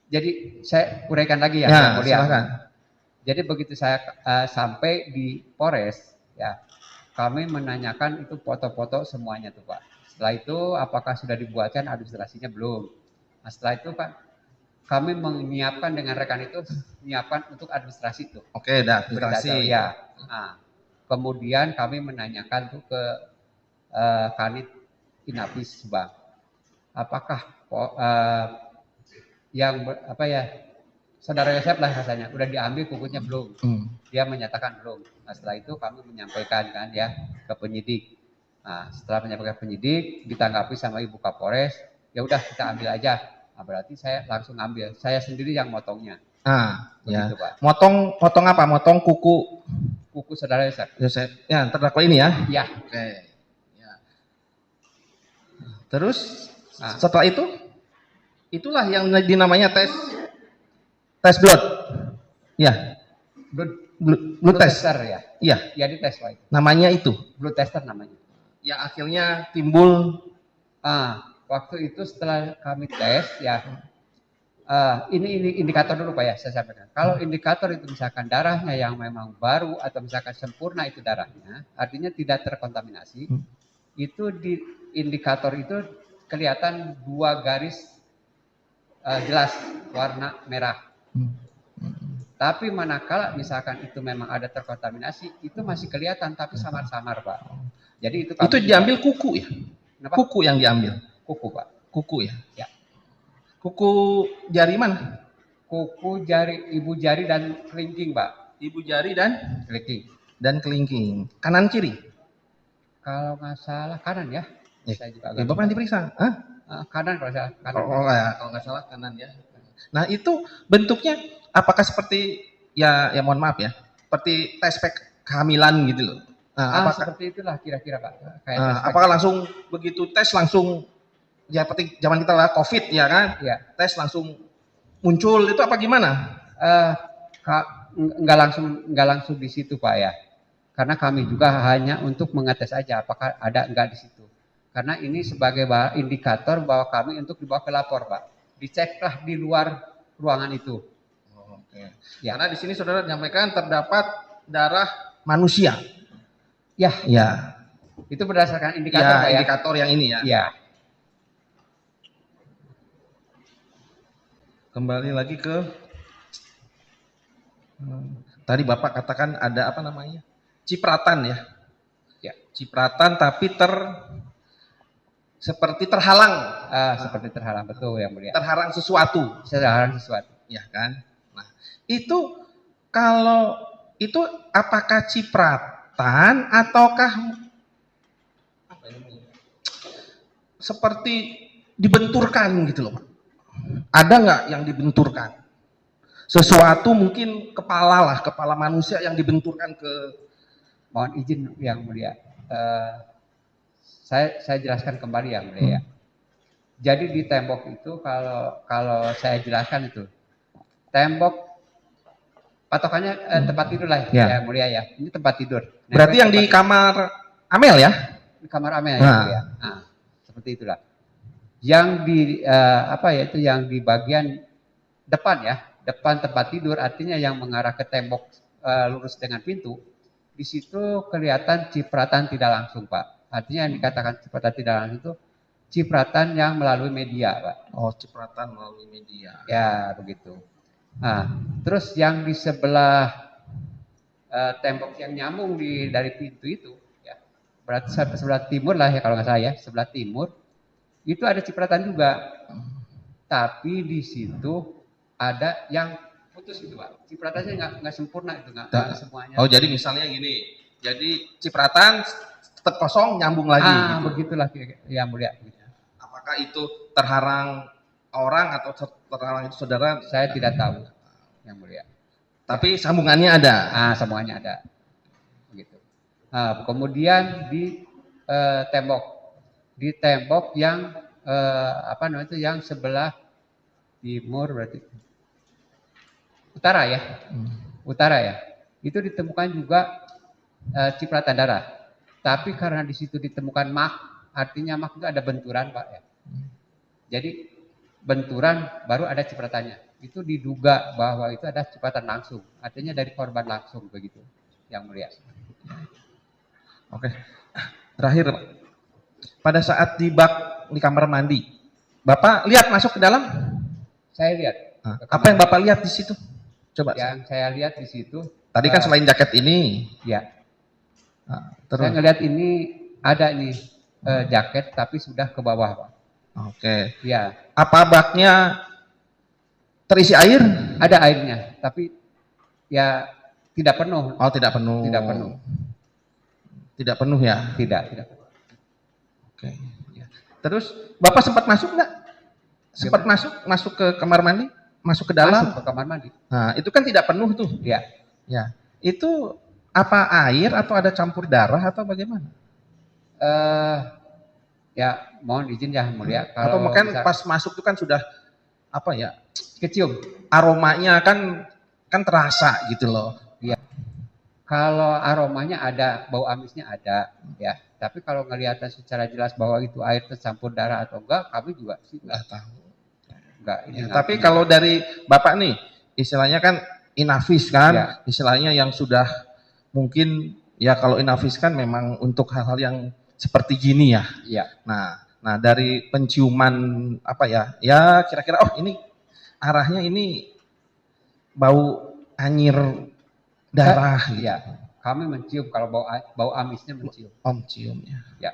S3: Jadi saya uraikan lagi ya,
S6: Ya,
S3: Yang Mulia.
S6: silakan.
S3: Jadi begitu saya sampai di Polres, ya, kami menanyakan itu foto-foto semuanya tuh Pak. Setelah itu apakah sudah dibuatkan administrasinya belum? Nah, setelah itu Pak, kami menyiapkan dengan rekan itu menyiapkan untuk administrasi itu.
S6: Oke, dah. Administrasi.
S3: Ya. Nah, kemudian kami menanyakan tuh ke Kanit Inapis Subang, apakah saudara Yosep lah rasanya udah diambil kukunya belum? Dia menyatakan belum. Nah, setelah itu kami menyampaikan kan ya ke penyidik. Nah, setelah menyampaikan penyidik ditanggapi sama Ibu Kapolres, ya udah kita ambil aja. Nah, berarti saya langsung ambil. Saya sendiri yang motongnya.
S6: Ya.
S3: Begitu, Pak.
S6: Motong apa? Motong kuku
S3: Saudara Yosep.
S6: Ya, terdakwa ini ya.
S3: Ya.
S6: Oke. Ya. Terus
S3: Nah.
S6: setelah itu, itulah yang dinamanya tes blood. Ya. Blood test.
S3: Tester ya.
S6: Iya.
S3: Ya dites Pak.
S6: Namanya itu.
S3: Blood tester namanya.
S6: Yang akhirnya timbul.
S3: Waktu itu setelah kami tes ya. Ini indikator dulu Pak ya, saya sampaikan. Kalau indikator itu misalkan darahnya yang memang baru atau misalkan sempurna itu darahnya, artinya tidak terkontaminasi, itu di indikator itu kelihatan 2 garis jelas warna merah. Tapi manakala misalkan itu memang ada terkontaminasi, itu masih kelihatan tapi samar-samar Pak. Jadi itu
S6: diambil kuku ya?
S3: Kenapa?
S6: Kuku yang diambil.
S3: Kuku Pak.
S6: Kuku ya?
S3: Ya.
S6: Kuku jari mana?
S3: Kuku jari, ibu jari dan kelingking, Pak.
S6: Ibu jari dan
S3: kelingking.
S6: Kanan kiri?
S3: Kalau nggak salah kanan ya. Saya juga
S6: Bapak yang diperiksa?
S3: Kanan kalau salah. Kanan.
S6: Kalau nggak salah kanan ya. Nah itu bentuknya apakah seperti ya mohon maaf ya, seperti tes kehamilan gitu loh? Apakah
S3: seperti itulah kira-kira Pak.
S6: Apakah langsung begitu tes langsung ya seperti zaman kita lah COVID ya kan?
S3: Ya.
S6: Tes langsung muncul itu apa gimana?
S3: Nggak langsung di situ Pak ya. Karena kami juga hanya untuk mengetes aja apakah ada enggak di situ. Karena ini sebagai indikator bahwa kami untuk dibawa ke lapor Pak. Diceklah di luar ruangan itu.
S6: Oke.
S3: Ya.
S6: Karena di sini saudara menyampaikan terdapat darah manusia.
S3: Ya.
S6: Ya.
S3: Itu berdasarkan indikator Pak ya.
S6: Indikator yang ini ya.
S3: Ya.
S6: Kembali lagi ke tadi Bapak katakan ada apa namanya? Cipratan ya.
S3: Ya.
S6: Cipratan tapi seperti terhalang.
S3: Seperti terhalang betul yang mulia.
S6: Terhalang sesuatu. Ya kan? Nah, itu kalau itu apakah cipratan ataukah apa ini? Seperti dibenturkan gitu loh, Pak. Ada nggak yang dibenturkan? Sesuatu mungkin kepala manusia yang dibenturkan ke.
S3: Mohon izin yang mulia. Saya jelaskan kembali yang mulia. Jadi di tembok itu kalau saya jelaskan itu tembok patokannya tempat tidur lah
S6: Ya.
S3: ya mulia ya. Ini tempat tidur. Nah,
S6: Berarti
S3: itu
S6: yang di
S3: tempat
S6: kamar Amel ya?
S3: di kamar Amel ya
S6: Nah.
S3: mulia. Nah, seperti itulah. Yang di apa ya itu yang di bagian depan ya, depan tempat tidur artinya yang mengarah ke tembok lurus dengan pintu. Di situ kelihatan cipratan tidak langsung, Pak. Artinya yang dikatakan cipratan tidak langsung itu cipratan yang melalui media, Pak.
S6: Oh, cipratan melalui media.
S3: Ya, begitu. Nah, terus yang di sebelah tembok yang nyambung dari pintu itu, ya, berarti sebelah timur lah ya kalau nggak salah ya, sebelah timur itu ada cipratan juga. Tapi di situ ada yang putus itu, Pak. Cipratannya nggak sempurna itu, nggak semuanya.
S6: Oh, jadi misalnya gini. Jadi cipratan tetap kosong nyambung lagi gitu.
S3: Begitulah ya mulia.
S6: Apakah itu terharang orang atau terhalang itu saudara?
S3: Saya tidak tahu yang mulia.
S6: Tapi sambungannya ada.
S3: Semuanya ada. Begitu. Kemudian di tembok yang apa namanya itu yang sebelah timur berarti utara ya. Utara ya. Itu ditemukan juga cipratan darah. Tapi karena di situ ditemukan mak, artinya mak itu ada benturan, Pak ya. Jadi benturan baru ada cipratannya. Itu diduga bahwa itu ada cipratan langsung. Artinya dari korban langsung begitu. Yang mulia.
S6: Oke. Terakhir, Pak. Pada saat di bak di kamar mandi, Bapak lihat masuk ke dalam?
S3: Saya lihat.
S6: Apa yang Bapak lihat di situ? Coba.
S3: Yang saya lihat di situ.
S6: Tadi kan selain jaket ini.
S3: Ya.
S6: Terus.
S3: Saya ngelihat ini ada nih jaket tapi sudah ke bawah, Pak.
S6: Oke.
S3: Ya.
S6: Apa baknya terisi air?
S3: Ada airnya, tapi ya tidak penuh.
S6: Oh, tidak penuh.
S3: Tidak penuh.
S6: Tidak penuh ya?
S3: Tidak.
S6: Oke. Ya. Terus Bapak sempat masuk nggak? Sempat masuk ke kamar mandi? Masuk ke dalam?
S3: Masuk ke kamar mandi.
S6: Nah, itu kan tidak penuh tuh.
S3: Ya.
S6: Ya. Itu apa air atau ada campur darah atau bagaimana?
S3: Ya, mohon izin ya mulia.
S6: Atau mungkin pas masuk itu kan sudah apa ya?
S3: Kecium.
S6: Aromanya kan terasa gitu loh.
S3: Iya. Kalau aromanya ada, bau amisnya ada, ya. Tapi kalau ngelihat secara jelas bahwa itu air tercampur darah atau enggak, kami juga sih enggak tahu. Enggak.
S6: Ya, tapi kalau dari Bapak nih, istilahnya kan inafis kan,
S3: ya.
S6: Istilahnya yang sudah mungkin ya kalau inafis kan memang untuk hal-hal yang seperti gini ya.
S3: Iya.
S6: Nah dari penciuman apa ya? Ya kira-kira oh ini arahnya ini bau anyir darah gitu.
S3: Iya. Kami mencium kalau bau amisnya mencium.
S6: Ciumnya.
S3: Ya.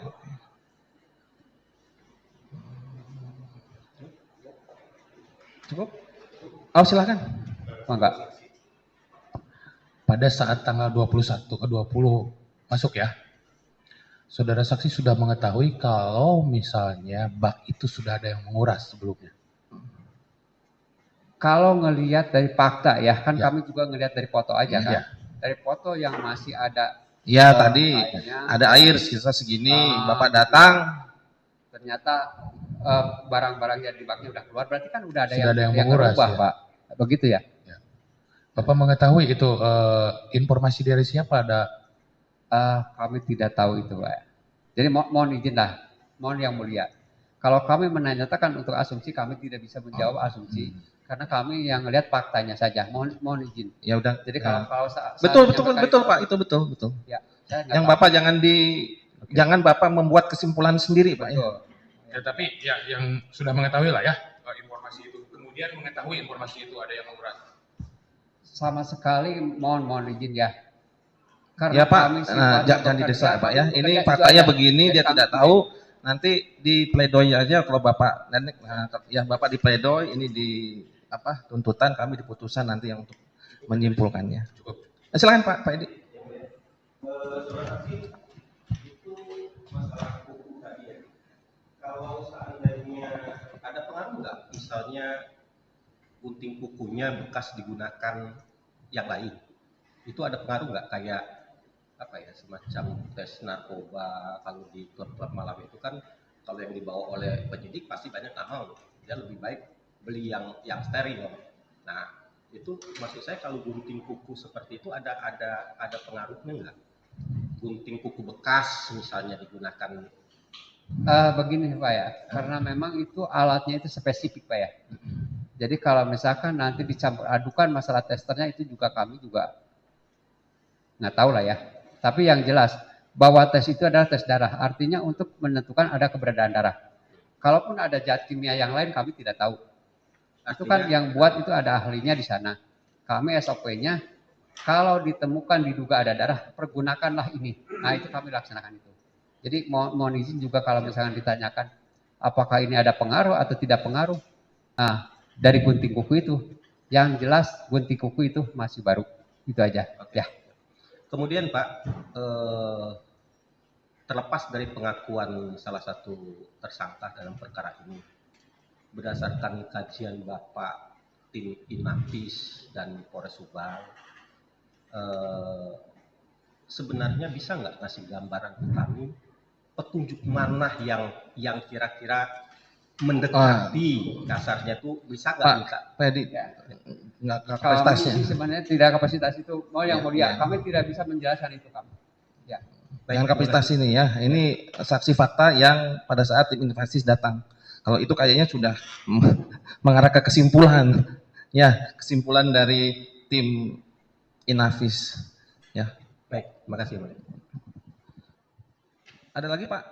S6: Cukup? Oh silakan.
S3: Enggak.
S2: Pada saat tanggal 21 ke 20 masuk ya, saudara saksi sudah mengetahui kalau misalnya bak itu sudah ada yang menguras sebelumnya.
S3: Kalau ngelihat dari fakta ya, kan kami juga ngelihat dari foto aja kan.
S2: Ya.
S3: Dari foto yang masih ada.
S6: Ya tadi
S3: airnya,
S6: ada air sisa segini, Bapak datang.
S3: Ternyata barang-barang yang di baknya udah keluar, berarti kan udah ada
S2: Sudah
S3: yang
S2: menguras,
S3: berubah,
S2: ya.
S3: Pak. Begitu ya?
S2: Bapak mengetahui itu informasi dari siapa ada?
S3: Kami tidak tahu itu, Pak. Jadi mohon izin lah, mohon yang mulia. Kalau kami menanyakan untuk asumsi, kami tidak bisa menjawab asumsi karena kami yang melihat faktanya saja. Mohon izin.
S6: Ya udah.
S3: Jadi kalau
S6: betul Pak, itu betul.
S3: Ya,
S6: yang Bapak jangan Bapak membuat kesimpulan sendiri, Pak.
S3: Betul.
S2: Ya, tapi ya yang sudah mengetahui lah ya informasi itu. Kemudian mengetahui informasi itu ada yang menguras.
S3: Sama sekali mohon izin ya.
S6: Karena ya Pak, jangan didesak Pak ya. Ini faktanya begini, dia tidak tahu. Nanti di pledoi aja kalau Bapak ya Bapak di pledoi, ini di tuntutan, kami di putusan nanti yang untuk menyimpulkannya.
S2: Cukup.
S6: Silakan Pak Edi.
S4: Itu masalah hukum tadi ya. Kalau seandainya ada pengaruh nggak, misalnya gunting kukunya bekas digunakan yang lain, itu ada pengaruh nggak kayak apa ya semacam tes narkoba kalau di klub-klub malam itu kan Kalau yang dibawa oleh penyidik pasti banyak nggak mau, dia lebih baik beli yang steril. Nah itu maksud saya kalau gunting kuku seperti itu ada pengaruhnya nggak? Gunting kuku bekas misalnya digunakan.
S3: Begini Pak ya, karena memang itu alatnya itu spesifik Pak ya. Jadi kalau misalkan nanti dicampur adukan masalah testernya itu juga kami juga nggak tahu lah ya. Tapi yang jelas bahwa tes itu adalah tes darah, artinya untuk menentukan ada keberadaan darah. Kalaupun ada zat kimia yang lain kami tidak tahu. Itu kan yang buat itu ada ahlinya di sana. Kami SOP-nya kalau ditemukan diduga ada darah, pergunakanlah ini. Nah itu kami laksanakan itu. Jadi mohon izin juga kalau misalkan ditanyakan apakah ini ada pengaruh atau tidak pengaruh. Nah, dari gunting kuku itu, yang jelas gunting kuku itu masih baru. Itu aja.
S4: Oke.
S3: Ya.
S4: Kemudian Pak, terlepas dari pengakuan salah satu tersangka dalam perkara ini, berdasarkan kajian Bapak tim Inavis dan Polres Subang, sebenarnya bisa nggak ngasih gambaran ke kami petunjuk mana yang kira-kira mendekati kasarnya tuh bisa nggak minta?
S6: Pak Pedi,
S3: Ya.
S6: nggak
S3: Kami
S6: kapasitasnya.
S3: sih sebenarnya tidak kapasitas itu. Mau yang mulia,
S6: Ya.
S3: kami tidak bisa menjelaskan itu kami. Ya.
S6: Dengan kapasitas ini ya, ini saksi fakta yang pada saat tim Inavis datang. Kalau itu kayaknya sudah mengarah ke kesimpulan, ya kesimpulan dari tim Inavis. Ya.
S4: Baik, terima kasih.
S6: Ada lagi Pak?